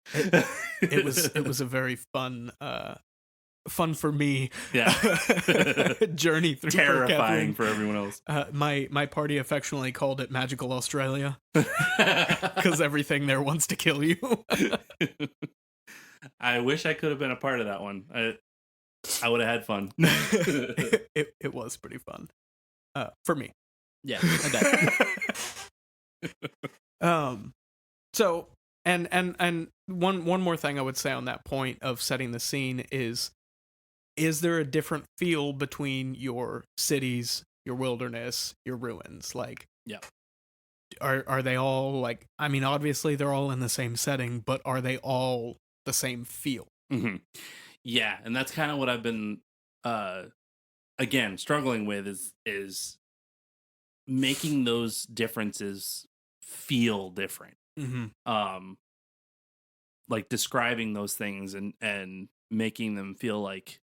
B: It was a very fun for me
A: Yeah.
B: journey through
A: Terrifying for everyone else.
B: My party affectionately called it Magical Australia because everything there wants to kill you.
A: I wish I could have been a part of that one. I would have had fun.
B: It was pretty fun for me.
A: Yeah, I bet.
B: So and one more thing I would say on that point of setting the scene is there a different feel between your cities, your wilderness, your ruins? Like,
A: yeah,
B: are they all like? I mean, obviously they're all in the same setting, but are they all the same feel?
A: Mm-hmm. Yeah, and that's kind of what I've been again struggling with is making those differences feel different.
B: Mm-hmm.
A: Like describing those things and making them feel like,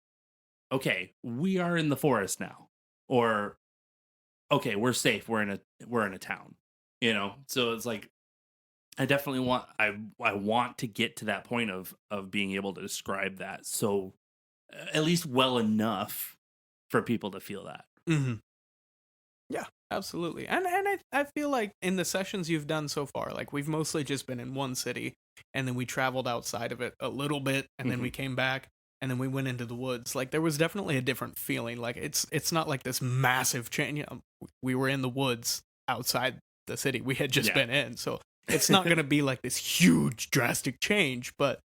A: okay, we are in the forest now, or okay, we're safe, we're in a town, you know. So it's like I definitely want I want to get to that point of being able to describe that, so at least well enough for people to feel that.
B: Mm-hmm. Yeah, absolutely. And I feel like in the sessions you've done so far, like we've mostly just been in one city, and then we traveled outside of it a little bit, and then we came back, and then we went into the woods. Like there was definitely a different feeling. Like it's not like this massive change. You know, we were in the woods outside the city we had just been in, so it's not going to be like this huge drastic change, but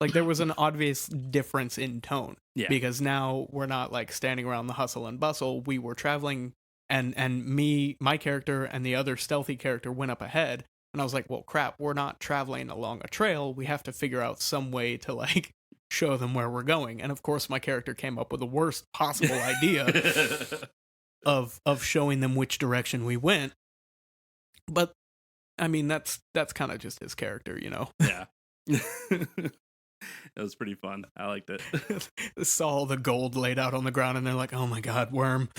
B: like there was an obvious difference in tone.
A: Yeah.
B: Because now we're not like standing around the hustle and bustle. We were traveling, and my character and the other stealthy character went up ahead, and I was like, well, crap, we're not traveling along a trail. We have to figure out some way to like show them where we're going. And of course my character came up with the worst possible idea of showing them which direction we went. But I mean, that's kind of just his character, you know.
A: Yeah. That was pretty fun. I liked it.
B: Saw all the gold laid out on the ground, and they're like, oh my god, worm.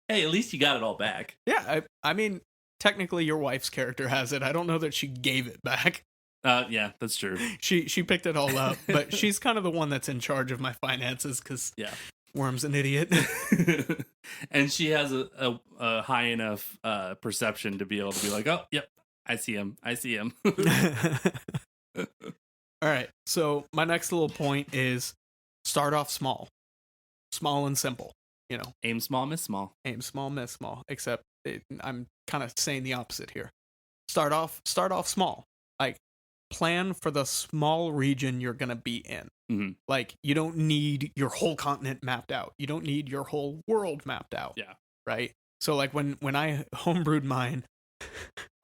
A: Hey, at least you got it all back.
B: Yeah, I mean, technically your wife's character has it. I don't know that she gave it back.
A: Yeah, that's true.
B: She picked it all up, but she's kind of the one that's in charge of my finances because Worm's an idiot.
A: And she has a high enough perception to be able to be like, oh, yep, I see him.
B: All right, so my next little point is start off small and simple. You know,
A: aim small, miss small.
B: Aim small, miss small. Except I'm kind of saying the opposite here. Start off small. Like, plan for the small region you're gonna be in.
A: Mm-hmm.
B: Like, you don't need your whole continent mapped out. You don't need your whole world mapped out.
A: Yeah.
B: Right. So like when I homebrewed mine,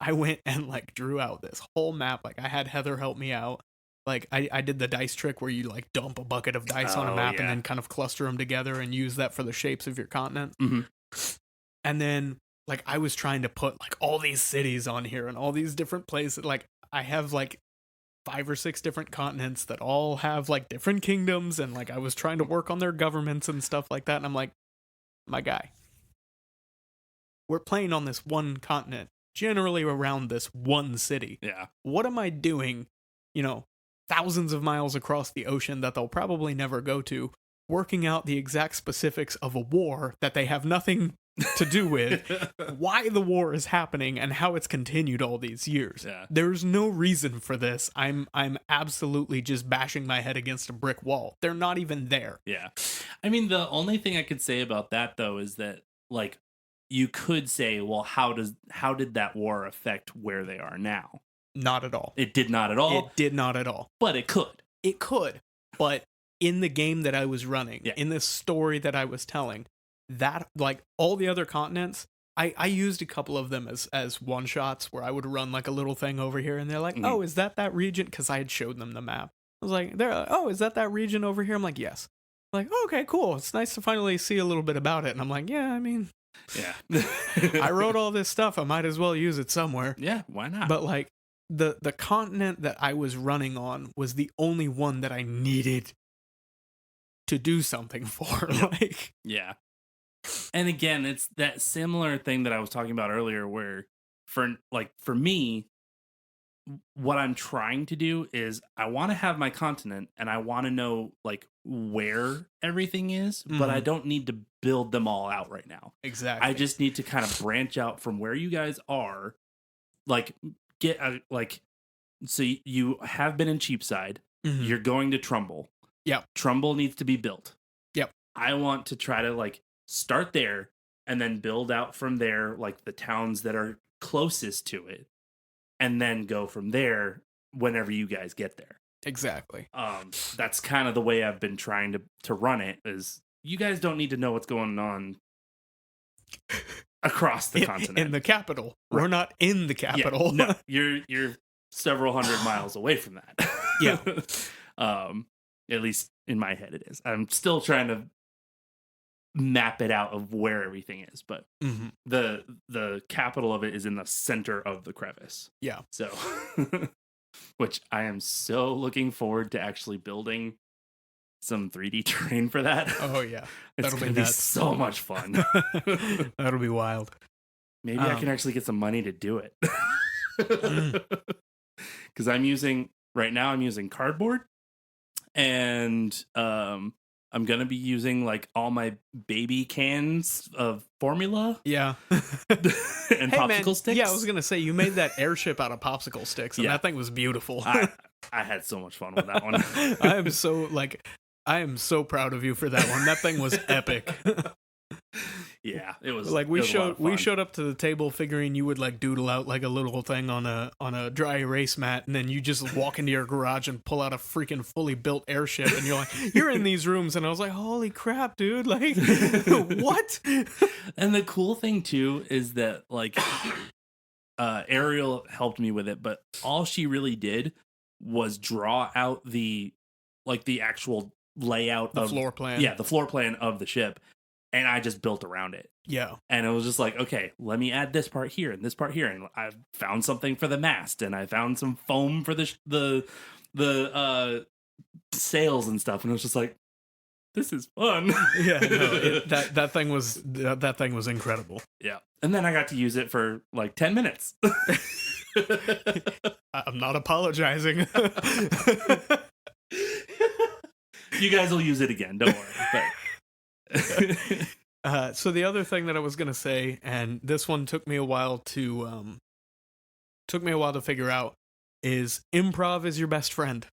B: I went and like drew out this whole map. Like I had Heather help me out. Like I did the dice trick where you like dump a bucket of dice on a map and then kind of cluster them together and use that for the shapes of your continent.
A: Mm-hmm.
B: And then like I was trying to put like all these cities on here and all these different places. Like I have like 5 or 6 different continents that all have like different kingdoms, and like I was trying to work on their governments and stuff like that. And I'm like, my guy, we're playing on this one continent, generally around this one city.
A: Yeah. What
B: am I doing, you know, thousands of miles across the ocean that they'll probably never go to, working out the exact specifics of a war that they have nothing to do with, why the war is happening and how it's continued all these years.
A: Yeah.
B: There's no reason for this. I'm absolutely just bashing my head against a brick wall. They're not even there.
A: Yeah. I mean, the only thing I could say about that though is that like you could say, well, how did that war affect where they are now?
B: Not at all.
A: It did not at all.
B: It did not at all.
A: But it could.
B: It could. But in the game that I was running, in the story that I was telling, that like all the other continents, I used a couple of them as one shots where I would run like a little thing over here and they're like, oh, is that region? Because I had showed them the map. I was like, they're like, oh, is that region over here? I'm like, yes. I'm like, oh, okay, cool. It's nice to finally see a little bit about it. And I'm like, yeah, I mean,
A: yeah.
B: I wrote all this stuff. I might as well use it somewhere.
A: Yeah, why not?
B: But like, the continent that I was running on was the only one that I needed to do something for. Like,
A: yeah. And again, it's that similar thing that I was talking about earlier where for me, what I'm trying to do is I want to have my continent and I want to know like where everything is, but I don't need to build them all out right now.
B: exactly.
A: I just need to kind of branch out from where you guys are, like get like so you have been in Cheapside, you're going to Trumbull.
B: Yep.
A: Trumbull needs to be built.
B: Yep.
A: I want to try to like start there and then build out from there, like the towns that are closest to it, and then go from there whenever you guys get there.
B: Exactly.
A: That's kind of the way I've been trying to run it. Is you guys don't need to know what's going on across the continent
B: in the capital.
A: Right.
B: We're not in the capital.
A: Yeah, no, you're several hundred miles away from that.
B: Yeah.
A: At least in my head it is. I'm still trying to map it out of where everything is, but the capital of it is in the center of the crevice.
B: Yeah.
A: So which I am so looking forward to actually building some 3D terrain for that.
B: Oh yeah.
A: It's going to be so much fun.
B: That'll be wild.
A: Maybe I can actually get some money to do it. Cuz I'm using cardboard, and I'm going to be using like all my baby cans of formula.
B: Yeah.
A: And popsicle sticks.
B: Yeah, I was going to say, you made that airship out of popsicle sticks, and that thing was beautiful.
A: I had so much fun with that one.
B: I am so proud of you for that one. That thing was epic.
A: Yeah, it was
B: like we showed up to the table figuring you would like doodle out like a little thing on a dry erase mat, and then you just walk into your garage and pull out a freaking fully built airship, and you're like, you're in these rooms, and I was like, holy crap, dude, like what?
A: And the cool thing too is that like Ariel helped me with it, but all she really did was draw out the actual layout of
B: floor plan.
A: Yeah, the floor plan of the ship. And I just built around it.
B: Yeah.
A: And it was just like, okay, let me add this part here and this part here. And I found something for the mast, and I found some foam for the sails and stuff. And it was just like, this is fun.
B: Yeah. No, that thing was incredible.
A: Yeah. And then I got to use it for like 10 minutes.
B: I'm not apologizing.
A: You guys will use it again. Don't worry. But
B: so the other thing that I was gonna say, and this one took me a while to figure out, is improv is your best friend.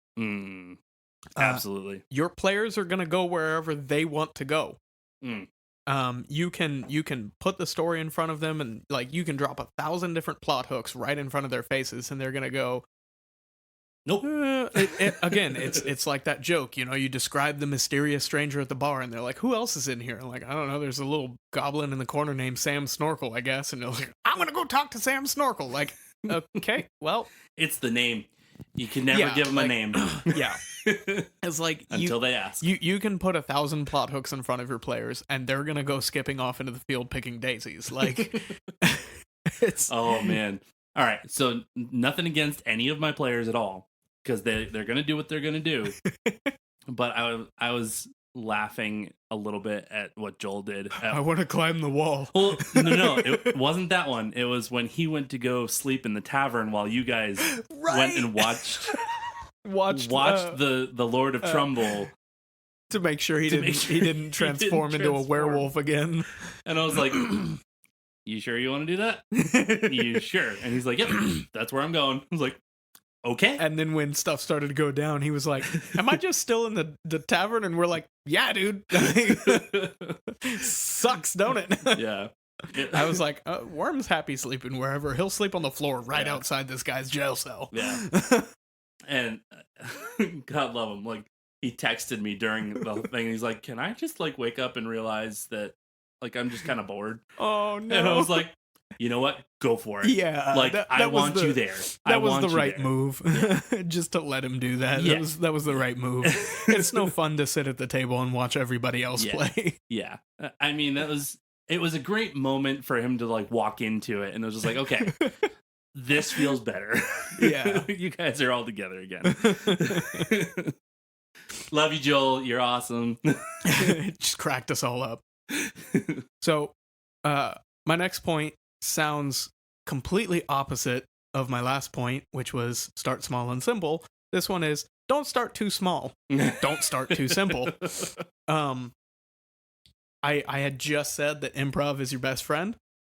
A: Absolutely.
B: Your players are gonna go wherever they want to go.
A: Mm.
B: You can put the story in front of them, and like you can drop 1,000 different plot hooks right in front of their faces, and they're gonna go,
A: nope.
B: Again, it's like that joke, you know, you describe the mysterious stranger at the bar, and they're like, who else is in here? I'm like, I don't know, there's a little goblin in the corner named Sam Snorkel, I guess. And they're like, I'm gonna go talk to Sam Snorkel. Like, okay, well,
A: it's the name. You can never give them a name.
B: Yeah. It's like
A: until they ask.
B: You can put 1,000 plot hooks in front of your players, and they're gonna go skipping off into the field picking daisies. Like, it's
A: oh man. All right, so nothing against any of my players at all, because they're going to do what they're going to do. But I was laughing a little bit at what Joel did.
B: I want to climb the wall.
A: Well, no, it wasn't that one. It was when he went to go sleep in the tavern while you guys went and watched the Lord of Trumbull.
B: To make sure he didn't transform into a werewolf again.
A: And I was like, you sure you want to do that? You sure? And he's like, yep, that's where I'm going. I was like, okay.
B: And then when stuff started to go down, he was like, am I just still in the tavern? And we're like, yeah, dude. Sucks, don't it?
A: Yeah.
B: I was like, Worm's happy sleeping wherever. He'll sleep on the floor right outside this guy's jail cell.
A: Yeah. And God love him. Like, he texted me during the thing. He's like, can I just like wake up and realize that like I'm just kind of bored?
B: Oh, no.
A: And I was like, you know what? Go for it.
B: Yeah.
A: Like, I want you there.
B: That was the right move. Just to let him do that. Yeah. That was the right move. It's no fun to sit at the table and watch everybody else play.
A: Yeah. I mean, it was a great moment for him to like walk into it. And it was just like, okay, this feels better.
B: Yeah.
A: You guys are all together again. Love you, Joel. You're awesome.
B: It just cracked us all up. So, my next point sounds completely opposite of my last point, which was start small and simple. This one is don't start too small. Don't start too simple. I had just said that improv is your best friend,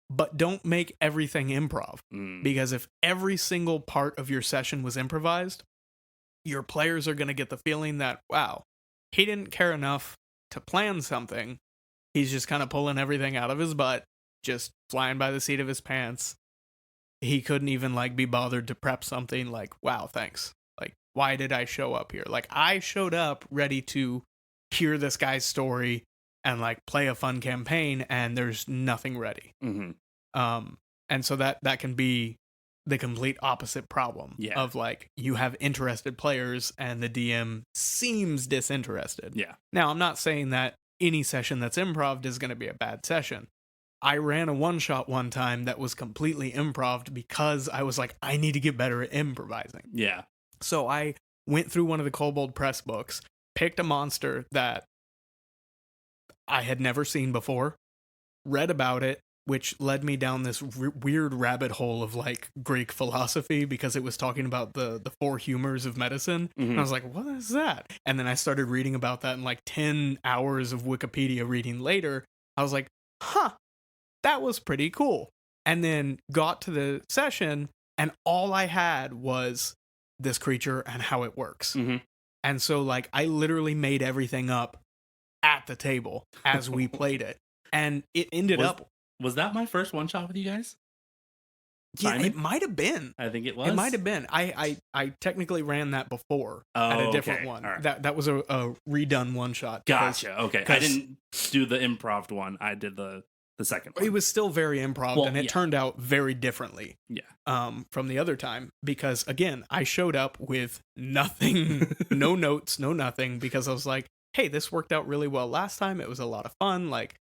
B: but don't make everything improv. Because if every single part of your session was improvised, your players are going to get the feeling that, wow, he didn't care enough to plan something. He's just kind of pulling everything out of his butt, just flying by the seat of his pants. He couldn't even like be bothered to prep something. Like, wow, thanks. Like, why did I show up here? Like, I showed up ready to hear this guy's story and like play a fun campaign, and there's nothing ready. And so that can be the complete opposite problem of like you have interested players and the DM seems disinterested.
A: Yeah.
B: Now, I'm not saying that any session that's improv is going to be a bad session. I ran a one-shot one time that was completely improv because I was like, I need to get better at improvising.
A: Yeah.
B: So I went through one of the Kobold Press books, picked a monster that I had never seen before, read about it, which led me down this weird rabbit hole of like Greek philosophy because it was talking about the four humors of medicine. And I was like, what is that? And then I started reading about that, and like 10 hours of Wikipedia reading later, I was like, huh, that was pretty cool. And then got to the session, and all I had was this creature and how it works. And so like I literally made everything up at the table as we played it. And it ended up...
A: Was that my first one shot with you guys?
B: Yeah, it might have been.
A: I think it was.
B: It might have been. I technically ran that before at a different one. Right. That was a redone one shot.
A: Gotcha. Okay. I didn't do the improv one. I did the second one.
B: It was still very improv, and it turned out very differently. From the other time, because again, I showed up with nothing, no notes, no nothing, because I was like, hey, this worked out really well last time. It was a lot of fun. Like,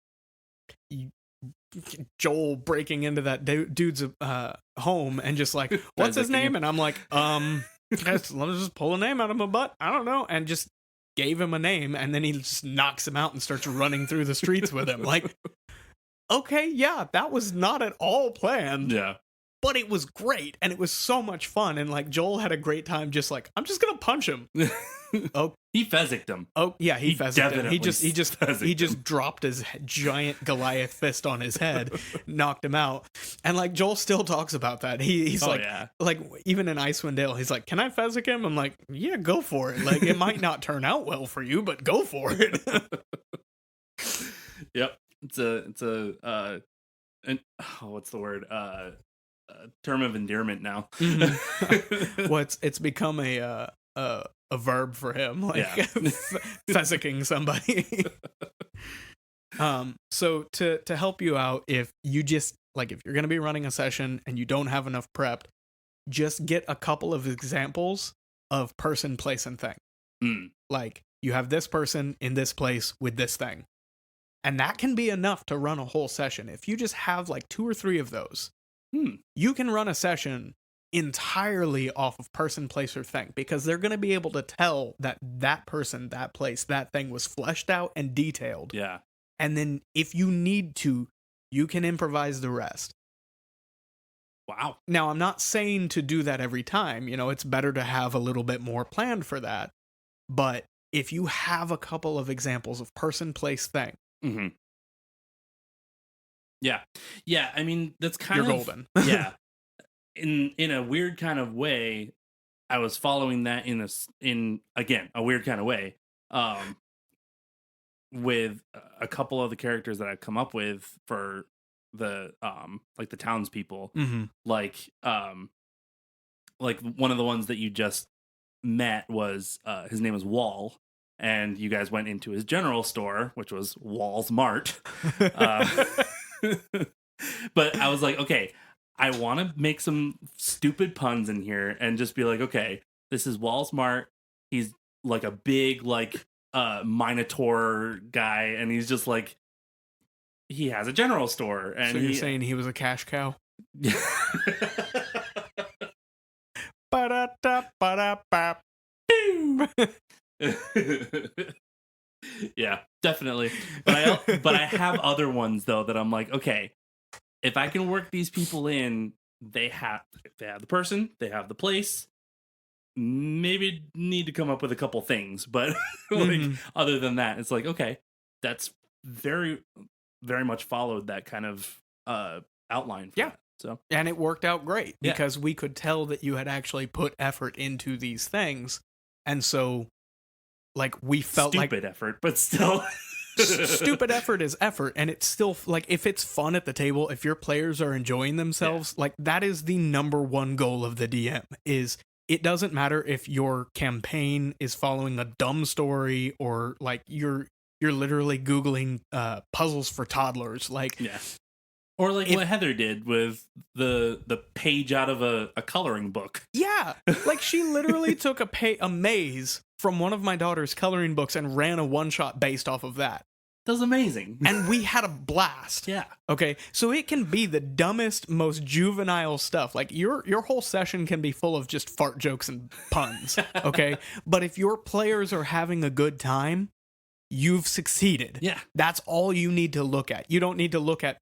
B: Joel breaking into that dude's home and just like, what's his name? And I'm like, let's just pull a name out of my butt. I don't know. And just gave him a name, and then he just knocks him out and starts running through the streets with him. Like, okay, yeah, that was not at all planned.
A: Yeah.
B: But it was great, and it was so much fun, and like Joel had a great time just like, I'm just gonna punch him. Oh,
A: he pheasanted him.
B: Oh yeah, he pheasanted him. He just
A: pheasanted
B: dropped his giant Goliath fist on his head, knocked him out. And like Joel still talks about that. He's like even in Icewind Dale, he's like, can I pheasant him? I'm like, yeah, go for it. Like, it might not turn out well for you, but go for it.
A: Yep. What's the word? Term of endearment now.
B: Well, it's become a verb for him, like pheasicking somebody. So to help you out, if you just like, if you're going to be running a session and you don't have enough prepped, just get a couple of examples of person, place, and thing. Like, you have this person in this place with this thing, and that can be enough to run a whole session. If you just have like 2 or 3 of those, you can run a session entirely off of person, place, or thing, because they're going to be able to tell that that person, that place, that thing was fleshed out and detailed.
A: Yeah.
B: And then if you need to, you can improvise the rest.
A: Wow.
B: Now, I'm not saying to do that every time. You know, it's better to have a little bit more planned for that. But if you have a couple of examples of person, place, thing.
A: Yeah. Yeah. I mean, that's kind
B: You're
A: of
B: golden.
A: Yeah. In a weird kind of way, I was following that in a weird kind of way, with a couple of the characters that I've come up with for the like the townspeople, like one of the ones that you just met was his name was Wall, and you guys went into his general store, which was Wall's Mart. But I was like, okay, I want to make some stupid puns in here and just be like, okay, this is Wall's Mart. He's like a big, like, Minotaur guy, and he's just like, he has a general store. And
B: so you're saying he was a cash cow? Ba-da-da, ba-da-ba.
A: Yeah, definitely. But I have other ones though that I'm like, okay, if I can work these people in, they have the person, they have the place. Maybe need to come up with a couple things, but like
B: Mhm.
A: other than that, it's like okay, that's very very much followed that kind of outline for
B: Yeah.
A: that. So
B: And it worked out great
A: yeah,
B: because we could tell that you had actually put effort into these things. And so, like, we felt like
A: stupid effort, but still.
B: stupid effort is effort. And it's still, like, if it's fun at the table, if your players are enjoying themselves, like, that is the number one goal of the DM is it doesn't matter if your campaign is following a dumb story or, like, you're literally Googling puzzles for toddlers. Like,
A: Yeah. Or like
B: if
A: what Heather did with the page out of a coloring book.
B: yeah, like she literally took a maze from one of my daughter's coloring books and ran a one shot based off of that.
A: That was amazing.
B: And we had a blast.
A: Yeah.
B: Okay, so it can be the dumbest, most juvenile stuff. Like your whole session can be full of just fart jokes and puns. Okay, but if your players are having a good time, you've succeeded.
A: Yeah.
B: That's all you need to look at. You don't need to look at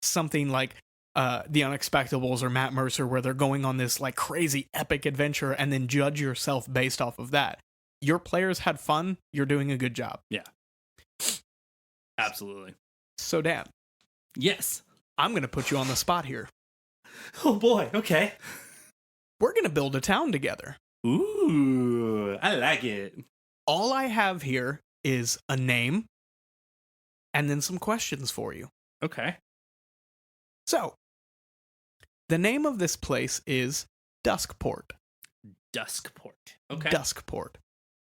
B: something like The Unexpectables or Matt Mercer where they're going on this like crazy epic adventure and then judge yourself based off of that. Your players had fun, you're doing a good job.
A: Yeah. Absolutely.
B: So Dan,
A: Yes.
B: I'm going to put you on the spot here.
A: Oh boy. Okay.
B: We're going to build a town together.
A: Ooh, I like it.
B: All I have here is a name and then some questions for you.
A: Okay.
B: So, the name of this place is Duskport.
A: Duskport. Okay.
B: Duskport.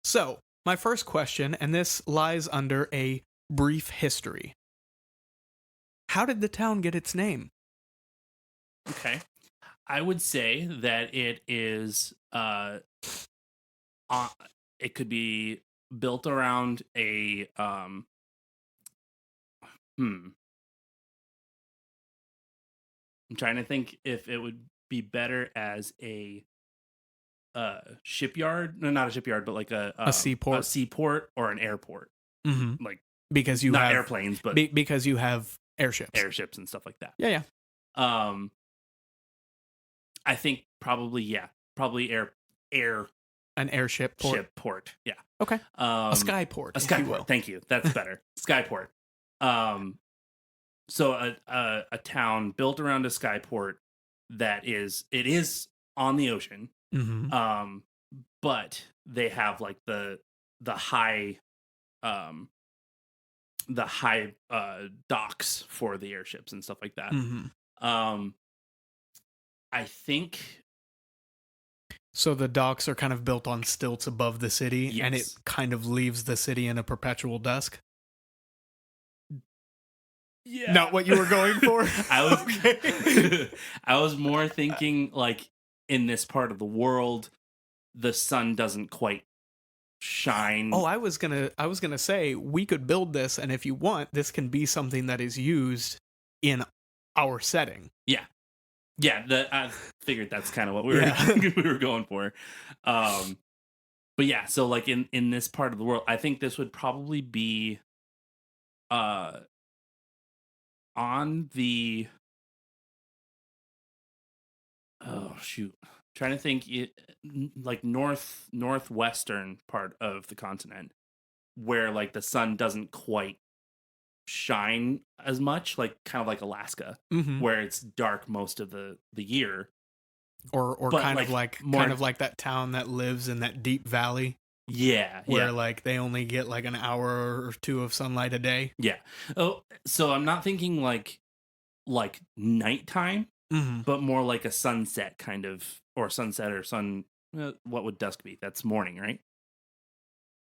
B: So, my first question, and this lies under a brief history. How did the town get its name?
A: Okay. I would say that it is it could be built around a I'm trying to think if it would be better as a shipyard. No, not a shipyard, but like
B: A seaport?
A: a seaport or an airport.
B: Mm-hmm.
A: Like
B: Because you
A: not
B: have
A: airplanes, but
B: because you have airships.
A: airships and stuff like that.
B: Yeah.
A: Um, I think probably air
B: An airship port.
A: ship port. Yeah.
B: Okay.
A: A
B: skyport.
A: A
B: if you
A: skyport.
B: will.
A: Thank you. That's better. Skyport. So a town built around a skyport it is on the ocean.
B: Mm-hmm.
A: But they have like the high docks for the airships and stuff like that.
B: Mm-hmm.
A: I think
B: So the docks are kind of built on stilts above the city, and it
A: yes.
B: kind of leaves the city in a perpetual dusk.
A: Yeah.
B: Not what you were going for?
A: I was
B: Okay.
A: I was more thinking like in this part of the world the sun doesn't quite shine.
B: Oh, I was gonna say we could build this, and if you want, this can be something that is used in our setting.
A: Yeah. I figured that's kind of what we were
B: Yeah.
A: we were going for. But yeah, so like in this part of the world, I think this would probably be on the oh shoot. Trying to think like northwestern part of the continent where like the sun doesn't quite shine as much, like kind of like Alaska,
B: Mm-hmm.
A: where it's dark most of the year.
B: Or
A: But,
B: kind
A: like,
B: of like
A: more-
B: kind of like that town that lives in that deep valley
A: Yeah,
B: where
A: yeah,
B: like they only get like an hour or two of sunlight a day.
A: yeah. Oh, so I'm not thinking like nighttime,
B: Mm-hmm.
A: but more like a sunset kind of, or sunset or sun. What would dusk be? That's morning, right?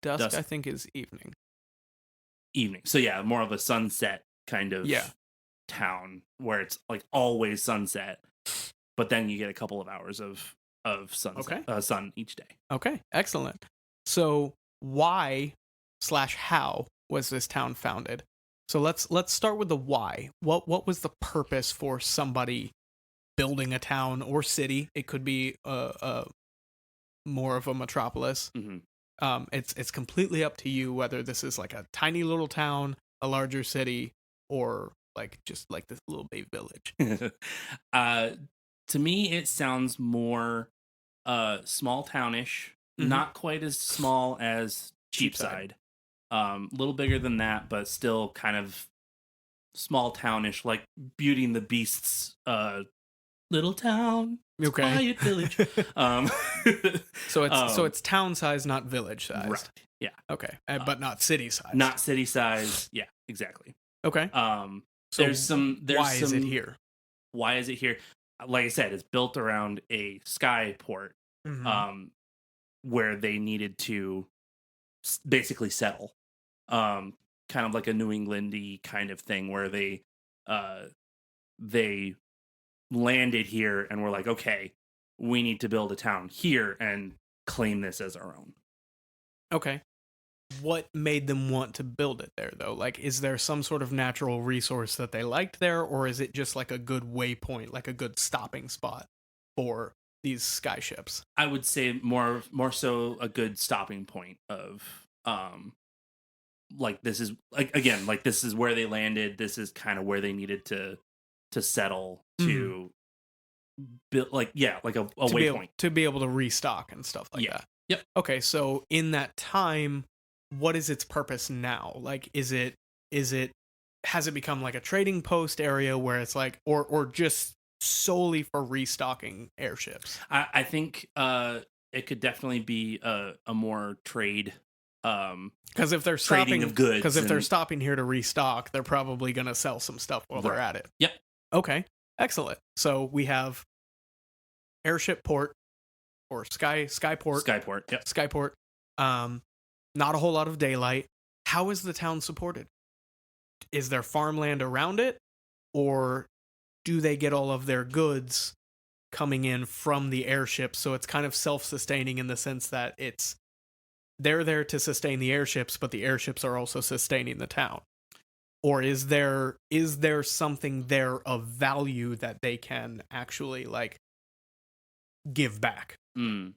B: Dusk, I think, is evening.
A: Evening. So yeah, more of a sunset kind of
B: Yeah.
A: town where it's like always sunset, but then you get a couple of hours of sunset, sun each day.
B: Okay, excellent. So why/how was this town founded? So let's start with the why. What was the purpose for somebody building a town or city? It could be a more of a metropolis.
A: Hmm.
B: It's completely up to you whether this is like a tiny little town, a larger city, or like just like this little baby village.
A: uh, to me, it sounds more small townish,
B: Mm-hmm.
A: not quite as small as
B: Cheapside.
A: Cheapside. A little bigger than that, but still kind of small townish, like Beauty and the Beast's little town, it's
B: Okay.
A: quiet village. Um,
B: So
A: um,
B: it's town size, not village
A: right,
B: sized.
A: yeah,
B: Okay,
A: uh,
B: but not city sized.
A: not city size. Yeah, exactly.
B: Okay.
A: Um, there's
B: So
A: some. There's
B: why is it
A: some.
B: here?
A: Why is it here? Like I said, it's built around a sky port,
B: Mm-hmm.
A: um, where they needed to basically settle. Um, kind of like a New Englandy kind of thing where uh, they landed here and were like, okay, we need to build a town here and claim this as our own.
B: Okay. What made them want to build it there, though? Like, is there some sort of natural resource that they liked there, or is it just like a good waypoint, like a good stopping spot for these skyships?
A: I would say more so a good stopping point of like this is like again like this is where they landed. This is kind of where they needed to settle
B: Mm-hmm.
A: to build like yeah like a
B: To be able
A: waypoint.
B: to be able to restock and stuff like
A: Yeah.
B: that.
A: Yep.
B: Okay, so in that time, what is its purpose now? Like, is it has it become like a trading post area where it's like, or just solely for restocking airships?
A: I think it could definitely be a more trade
B: Because if they're
A: trading
B: stopping,
A: of goods and
B: here to restock, they're probably gonna sell some stuff while they're
A: right.
B: at it.
A: Yep.
B: Okay, excellent. So we have airship port or skyport,
A: Skyport. Yep.
B: skyport. Um, not a whole lot of daylight. How is the town supported? Is there farmland around it, or do they get all of their goods coming in from the airship? So it's kind of self-sustaining in the sense that they're there to sustain the airships, but the airships are also sustaining the town. Or is there something there of value that they can actually like give back,
A: Mm.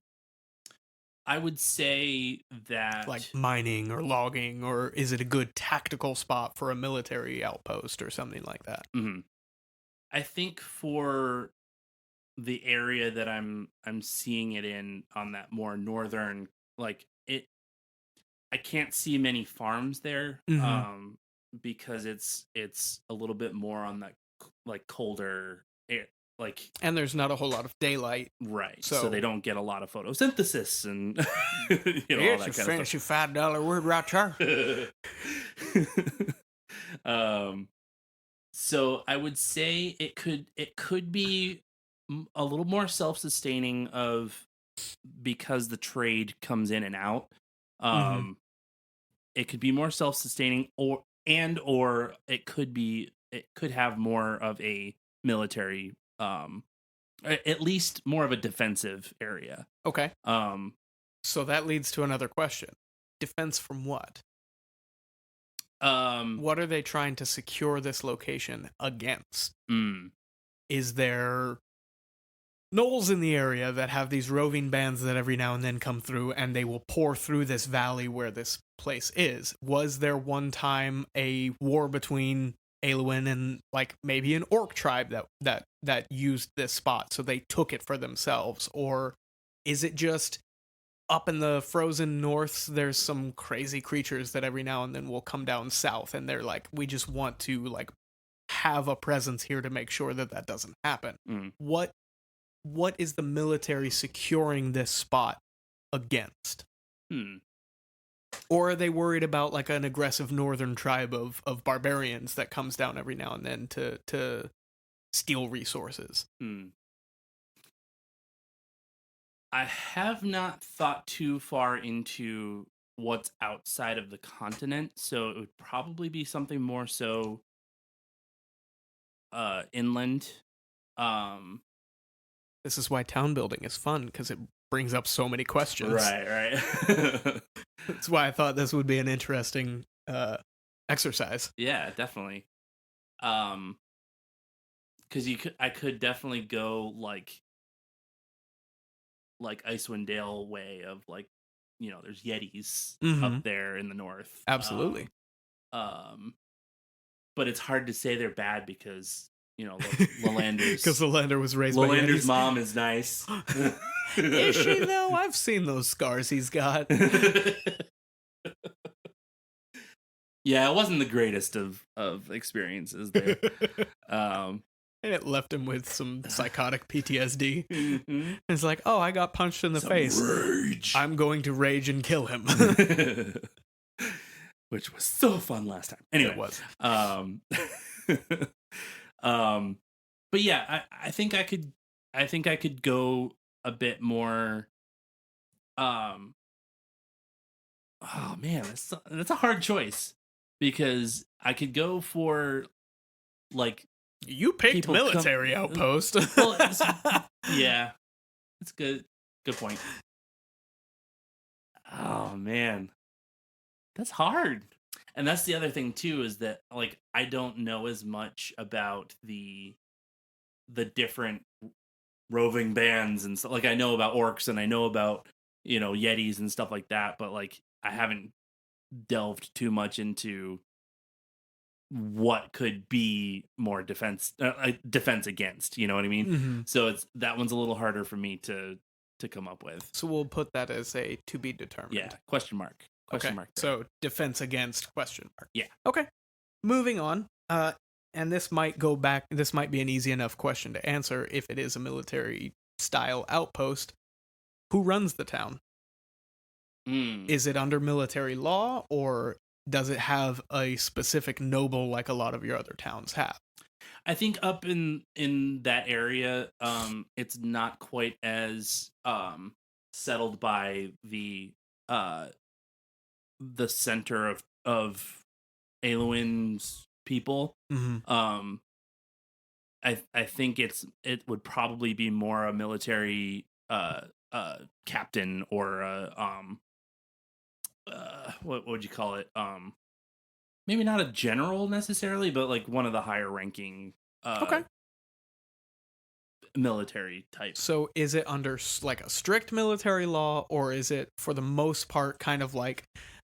A: I would say
B: like
A: that
B: mining or logging, or is it a good tactical spot for a military outpost or something like that?
A: mhm. I think for the area that I'm seeing it in on that more northern like it I can't see many farms there
B: Mm-hmm.
A: because it's a little bit more on that like colder air like
B: And there's not a whole lot of daylight,
A: right so they
B: so
A: don't get a lot of photosynthesis and all
B: it's a
A: that kind of
B: fancy $5 word right there.
A: stuff. um so I would say it could be a little more self-sustaining of because the trade comes in and out.
B: Mm-hmm.
A: Um it could be more self-sustaining or it could have more of a military at least more of a defensive area.
B: Okay,
A: Um
B: so that leads to another question: defense from what?
A: um
B: What are they trying to secure this location against?
A: mm,
B: Is there gnolls in the area that have these roving bands that every now and then come through and they will pour through this valley where this place is? Was there one time a war between Aluin and like maybe an orc tribe that used this spot so they took it for themselves? Or is it just up in the frozen north there's some crazy creatures that every now and then will come down south and they're like, we just want to like have a presence here to make sure that that doesn't happen?
A: mm,
B: What is the military securing this spot against?
A: hmm,
B: Or are they worried about like an aggressive northern tribe of barbarians that comes down every now and then to steal resources?
A: hmm. I have not thought too far into what's outside of the continent, so it would probably be something more so inland. Um
B: This is why town building is fun, because it brings up so many questions.
A: right.
B: That's why I thought this would be an interesting exercise.
A: Yeah, definitely. Um cuz I could definitely go like like Icewind Dale way of like, there's Yetis up
B: Mm-hmm.
A: there in the north.
B: Absolutely.
A: Um, but it's hard to say they're bad because Lalander's
B: Because the lander was raised by
A: Lalander's
B: Yetis.
A: mom is nice.
B: Is she though? I've seen those scars he's got.
A: Yeah, it wasn't the greatest of experiences there.
B: And it left him with some psychotic PTSD.
A: Mhm.
B: It's like, oh, I got punched in the
A: Some
B: face.
A: rage.
B: I'm going to rage and kill him.
A: Which was so fun last time. Anyway,
B: It was.
A: But yeah, I think I could go a bit more. Oh man, that's a hard choice because I could go for like
B: You picked
A: people
B: military outpost.
A: Well, yeah, that's good. Good point. Oh man, that's hard. And that's the other thing too, is that like I don't know as much about the different roving bands and stuff. Like I know about orcs and I know about yetis and stuff like that, but like I haven't delved too much into what could be more defense against. You know what I mean?
B: Mhm.
A: So that one's a little harder for me to come up with.
B: So we'll put that as a to be determined.
A: Yeah, question mark. Question mark. There.
B: So defense against question mark.
A: Yeah.
B: Okay. Moving on. And this might go back. This might be an easy enough question to answer if it is a military style outpost. Who runs the town? Is it under military law, or does it have a specific noble like a lot of your other towns have?
A: I think up in that area, it's not quite as settled by the center of Aluin's people.
B: Mm-hmm.
A: I think it would probably be more a military captain or what would you call it? Maybe not a general necessarily, but like one of the higher ranking
B: Okay.
A: military type.
B: So is it under like a strict military law, or is it for the most part kind of like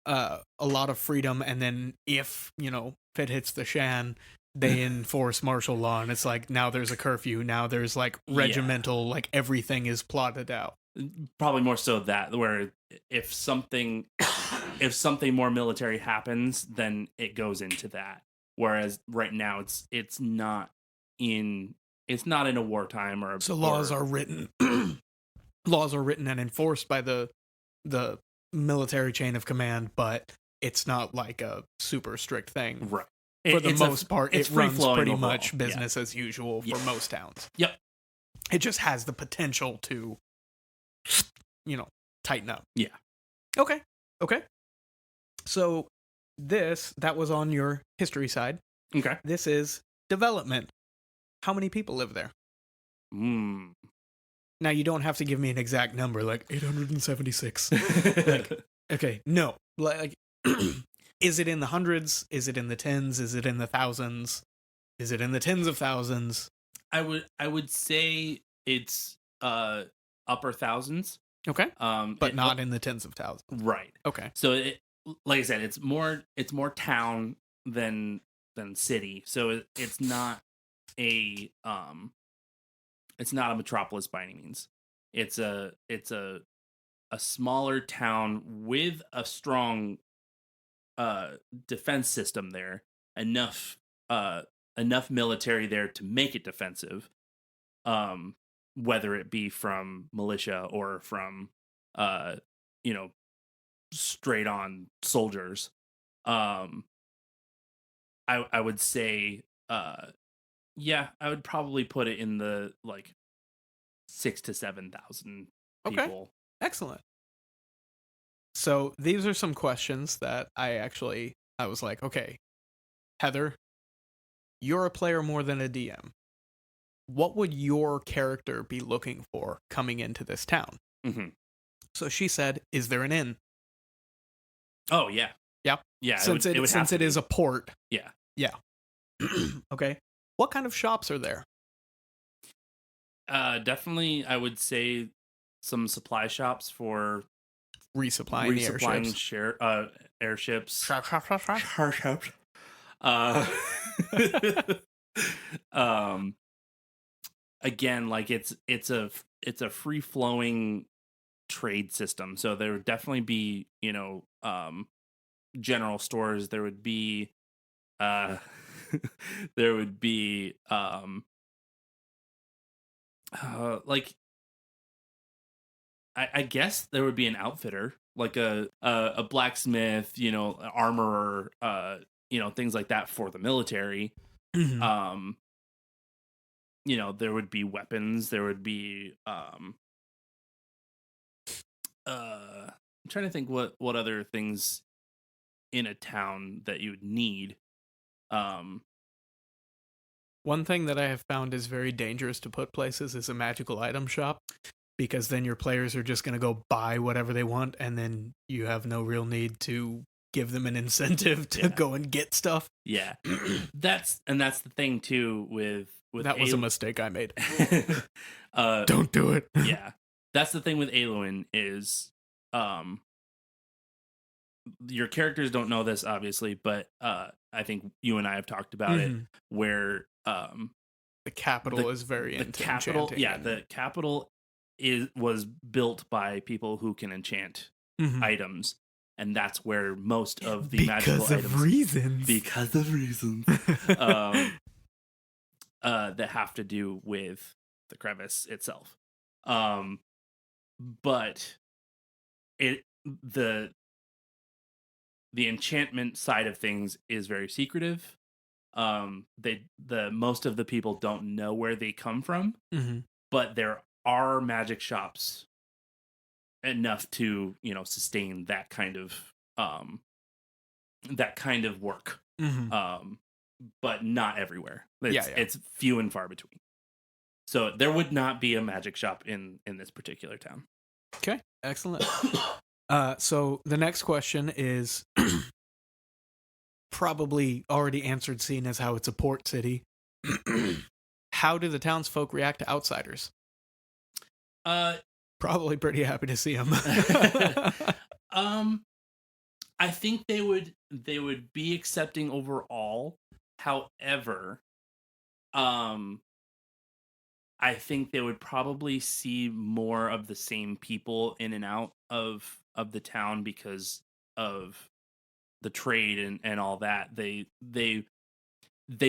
B: a lot of freedom, and then if it hits the shan, they enforce martial law, and it's like now there's a curfew, now there's like regimental, like everything is plotted out.
A: Probably more so that where if something more military happens, then it goes into that. Whereas right now it's not in a wartime or
B: so laws are written laws are written and enforced by the military chain of command, but it's not like a super strict thing.
A: Right.
B: For the most part, it runs pretty
A: overall.
B: much business as usual for most towns.
A: Yep.
B: It just has the potential to, tighten up.
A: Yeah.
B: Okay. So that was on your history side.
A: Okay.
B: This is development. How many people live there? Now, you don't have to give me an exact number, like 876. Okay, no. Like, is it in the hundreds? Is it in the tens? Is it in the thousands? Is it in the tens of thousands?
A: I would say it's upper thousands.
B: Okay. But not in the tens of thousands.
A: Right.
B: Okay.
A: So like I said, it's more town than city. So it's not a metropolis by any means. It's a smaller town with a strong defense system there. Enough military there to make it defensive. Whether it be from militia or from straight on soldiers. I would say I would probably put it in the like 6,000 to 7,000 people.
B: Okay. Excellent. So these are some questions that I was like, okay, Heather, you're a player more than a DM. What would your character be looking for coming into this town?
A: Mm-hmm.
B: So she said, is there an inn?
A: Oh, yeah.
B: Yeah.
A: Yeah.
B: Since it is a port.
A: Yeah.
B: Yeah. Okay. What kind of shops are there?
A: Definitely, I would say some supply shops for
B: Resupplying the airships.
A: Airships.
B: Shop, shop, shop, shop.
A: Airships. Uh, um, again, like it's a free flowing trade system, so there would definitely be general stores. There would be uh, there would be like I guess there would be an outfitter, like a blacksmith, armorer, things like that for the military.
B: Mhm.
A: Um, there would be weapons. There would be I'm trying to think what other things in a town that you would need. Um,
B: One thing that I have found is very dangerous to put places is a magical item shop, because then your players are just going to go buy whatever they want, and then you have no real need to give them an incentive to
A: Yeah.
B: go and get stuff.
A: yeah, that's the thing too with
B: That was a mistake I made.
A: uh,
B: Don't do it.
A: yeah, that's the thing with Aloin is your characters don't know this obviously, but I think you and I have talked about it,
B: Mhm.
A: where
B: The capital is very
A: the
B: into
A: capital
B: enchanting
A: yeah
B: and-
A: the capital was built by people who can enchant
B: Mhm.
A: items, and that's where most of the magical items
B: reasons.
A: because of reasons that have to do with the crevice itself. But it the enchantment side of things is very secretive. The most of the people don't know where they come from,
B: Mhm.
A: but there are magic shops enough to sustain that kind of work.
B: Mhm.
A: But not everywhere.
B: Yeah.
A: It's few and far between. So there would not be a magic shop in this particular town.
B: Okay, excellent. So the next question is probably already answered, seeing as how it's a port city. How do the townsfolk react to outsiders?
A: Uh,
B: Probably pretty happy to see them.
A: I think they would be accepting overall. However, I think they would probably see more of the same people in and out of the town because of the trade and all that. They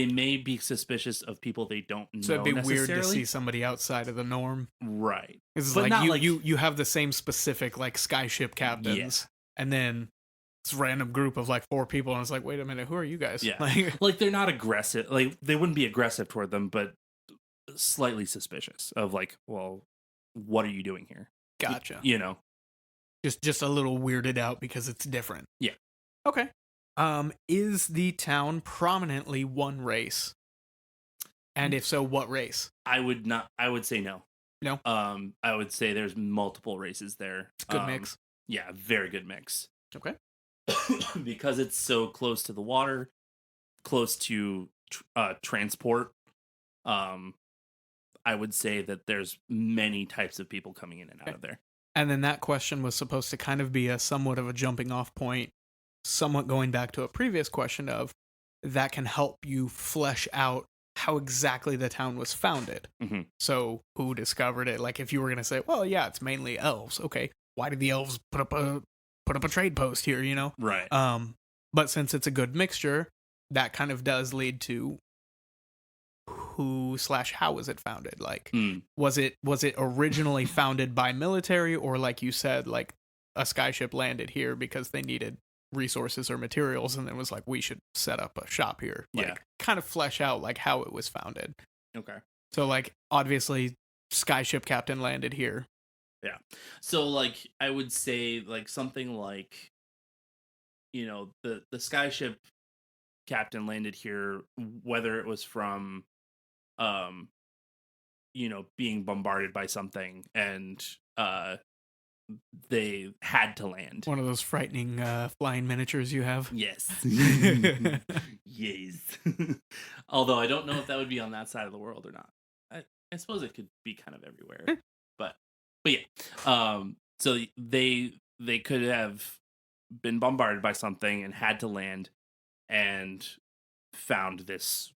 A: may be suspicious of people they don't know.
B: So it'd be weird to
A: necessarily.
B: see somebody outside of the norm.
A: Right.
B: It's
A: But
B: like
A: not
B: you have the same specific like skyship captains, and then it's a random group of like 4 people, and it's like, wait a minute, who are you guys?
A: Yeah.
B: Like,
A: Like they're not aggressive. Like they wouldn't be aggressive toward them, but slightly suspicious of like, well, what are you doing here?
B: gotcha. Just a little weirded out because it's different.
A: Yeah.
B: Okay. Is the town prominently one race? And if so, what race?
A: I would say no.
B: No?
A: I would say there's multiple races there.
B: It's a good mix.
A: Yeah, very good mix.
B: Okay.
A: Because it's so close to the water, close to transport. I would say that there's many types of people coming in and out of there.
B: And then that question was supposed to kind of be a somewhat of a jumping off point, somewhat going back to a previous question of that can help you flesh out how exactly the town was founded.
A: Mhm.
B: So who discovered it? Like if you were going to say, well, yeah, it's mainly elves. Okay. Why did the elves put up a trade post here,
A: Right.
B: But since it's a good mixture, that kind of does lead to who/how was it founded? Like, was it originally founded by military, or like you said, like a skyship landed here because they needed resources or materials, and then was like, we should set up a shop here. Like,
A: Yeah.
B: kind of flesh out like how it was founded.
A: Okay.
B: So like obviously, skyship captain landed here.
A: Yeah. So like I would say like something like the skyship captain landed here, whether it was from being bombarded by something and they had to land.
B: One of those frightening flying miniatures you have.
A: Yes. Yes. Although I don't know if that would be on that side of the world or not. I suppose it could be kind of everywhere. But But yeah, so they could have been bombarded by something and had to land and found this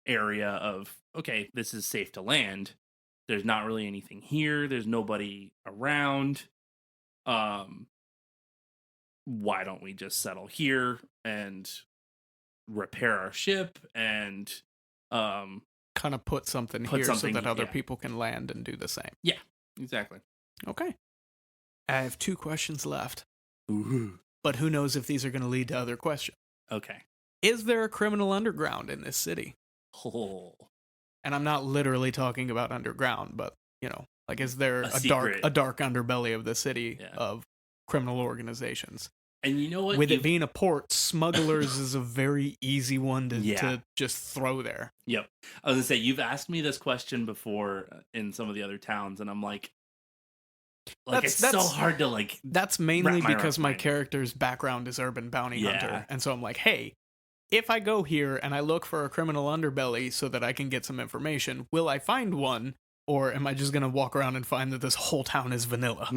A: area of, okay, this is safe to land. There's not really anything here. There's nobody around. Um, why don't we just settle here and repair our ship and um
B: Kind of put something
A: put
B: here so
A: something,
B: that other
A: yeah,
B: people can land and do the same.
A: yeah, exactly.
B: Okay. I have 2 questions left,
A: Ooh.
B: but who knows if these are going to lead to other questions.
A: Okay.
B: Is there a criminal underground in this city?
A: Oh,
B: And I'm not literally talking about underground, but, like, is there
A: a
B: a
A: secret.
B: dark underbelly of the city
A: Yeah.
B: of criminal organizations?
A: And you know what?
B: With it being a port, smugglers is a very easy one
A: Yeah.
B: to just throw there.
A: Yep. I was gonna say, you've asked me this question before in some of the other towns, and I'm like it's so hard to like.
B: That's mainly
A: wrap my
B: because my
A: mind.
B: character's background is urban bounty
A: Yeah.
B: hunter, and so I'm like, hey, if I go here and I look for a criminal underbelly so that I can get some information, will I find one, or am I just gonna walk around and find that this whole town is vanilla?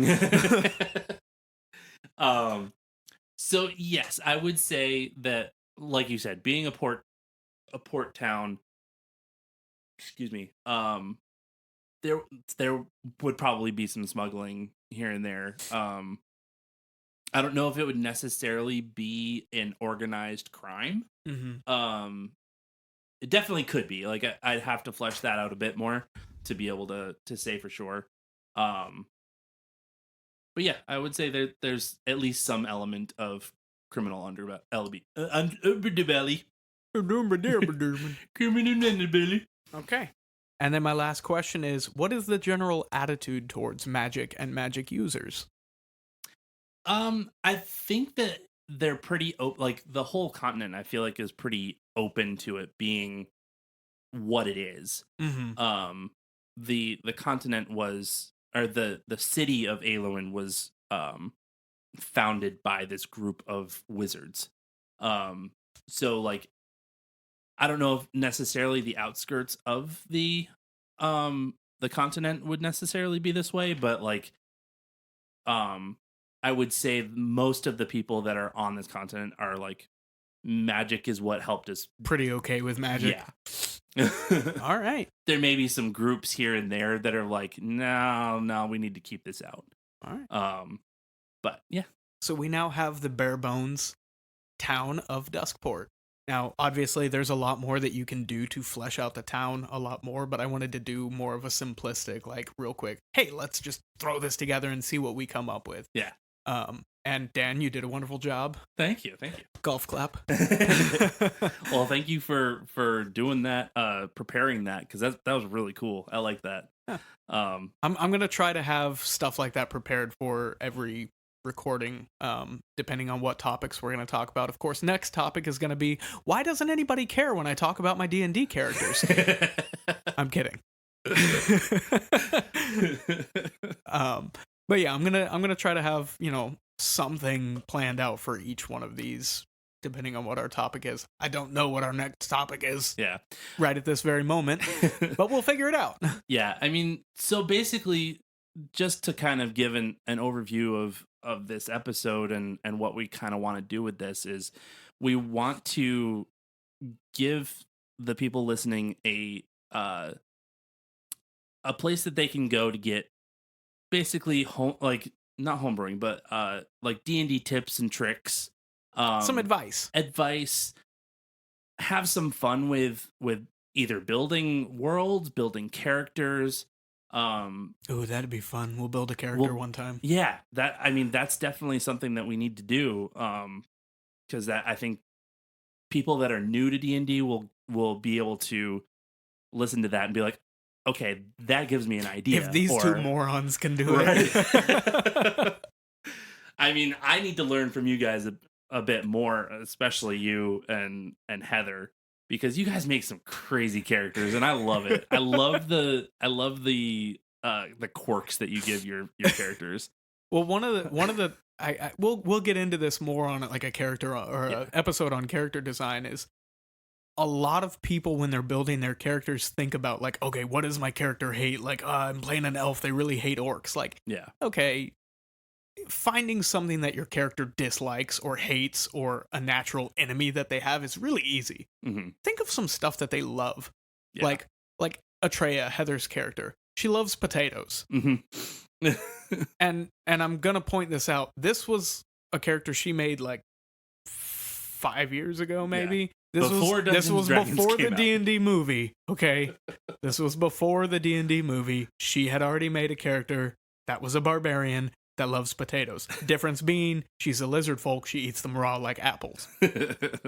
A: So yes, I would say that, like you said, being a port town, excuse me, there would probably be some smuggling here and there. I don't know if it would necessarily be an organized crime.
B: Mm-hmm.
A: It definitely could be. Like I'd have to flesh that out a bit more to be able to say for sure. But yeah, I would say there's at least some element of criminal underbelly. Criminal underbelly.
B: Okay. And then my last question is, what is the general attitude towards magic and magic users?
A: I think that they're pretty like the whole continent, I feel like, is pretty open to it being what it is.
B: Mm-hmm.
A: The continent was, or the city of Aloin was founded by this group of wizards. So like I don't know if necessarily the outskirts of the continent would necessarily be this way, but like I would say most of the people that are on this continent are like, magic is what helped us.
B: Pretty okay with magic.
A: Yeah.
B: All right.
A: There may be some groups here and there that are like, no, we need to keep this out.
B: All right.
A: But yeah.
B: So we now have the bare bones town of Duskport. Now, obviously, there's a lot more that you can do to flesh out the town a lot more, but I wanted to do more of a simplistic, like, real quick, hey, let's just throw this together and see what we come up with.
A: Yeah.
B: And Dan, you did a wonderful job.
A: Thank you.
B: Golf clap.
A: Well, thank you for doing that, preparing that, because that was really cool. I like that.
B: Yeah.
A: I'm
B: gonna try to have stuff like that prepared for every recording, depending on what topics we're gonna talk about. Of course, next topic is gonna be, why doesn't anybody care when I talk about my D&D characters? I'm kidding. But yeah, I'm gonna try to have something planned out for each one of these, depending on what our topic is. I don't know what our next topic is.
A: Yeah.
B: Right at this very moment, but we'll figure it out.
A: Yeah, I mean, so basically, just to kind of give an overview of this episode and what we kind of want to do with this is, we want to give the people listening a place that they can go to get basically not homebrewing, but like D&D tips and tricks,
B: Some advice,
A: have some fun with either building worlds, building characters.
B: Oh, that'd be fun. We'll build a character one time.
A: Yeah, that's definitely something that we need to do, because that, I think, people that are new to D&D will be able to listen to that and be like, okay, that gives me an idea.
B: If these two morons can do
A: right?
B: it.
A: I mean, I need to learn from you guys a bit more, especially you and Heather, because you guys make some crazy characters, and I love it. I love the quirks that you give your characters.
B: Well, one of the we'll get into this more on like a character or an episode on character design, is a lot of people when they're building their characters think about like, okay, what does my character hate? Like, I'm playing an elf, they really hate orcs. Like,
A: Yeah.
B: okay, finding something that your character dislikes or hates or a natural enemy that they have is really easy.
A: Hmm.
B: Think of some stuff that they love.
A: Yeah.
B: Like Atreya, Heather's character. She loves potatoes.
A: Hmm.
B: And I'm gonna point this out. This was a character she made like 5 years ago, maybe. This
A: Before
B: was
A: Dungeons and Dragons
B: before the
A: came out.
B: D&D movie. Okay, this was before the D&D movie. She had already made a character that was a barbarian that loves potatoes. Difference being, she's a lizard folk. She eats them raw like apples.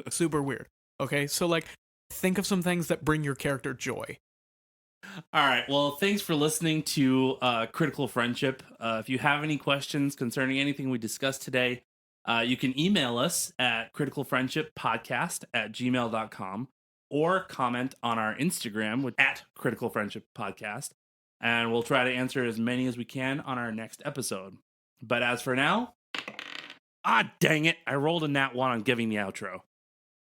B: Super weird. Okay, so like, think of some things that bring your character joy.
A: All right. Well, thanks for listening to Critical Friendship. If you have any questions concerning anything we discussed today, you can email us at criticalfriendshippodcast@gmail.com or comment on our Instagram at Critical Friendship Podcast, and we'll try to answer as many as we can on our next episode. But as for now, dang it, I rolled a nat 1 on giving the outro.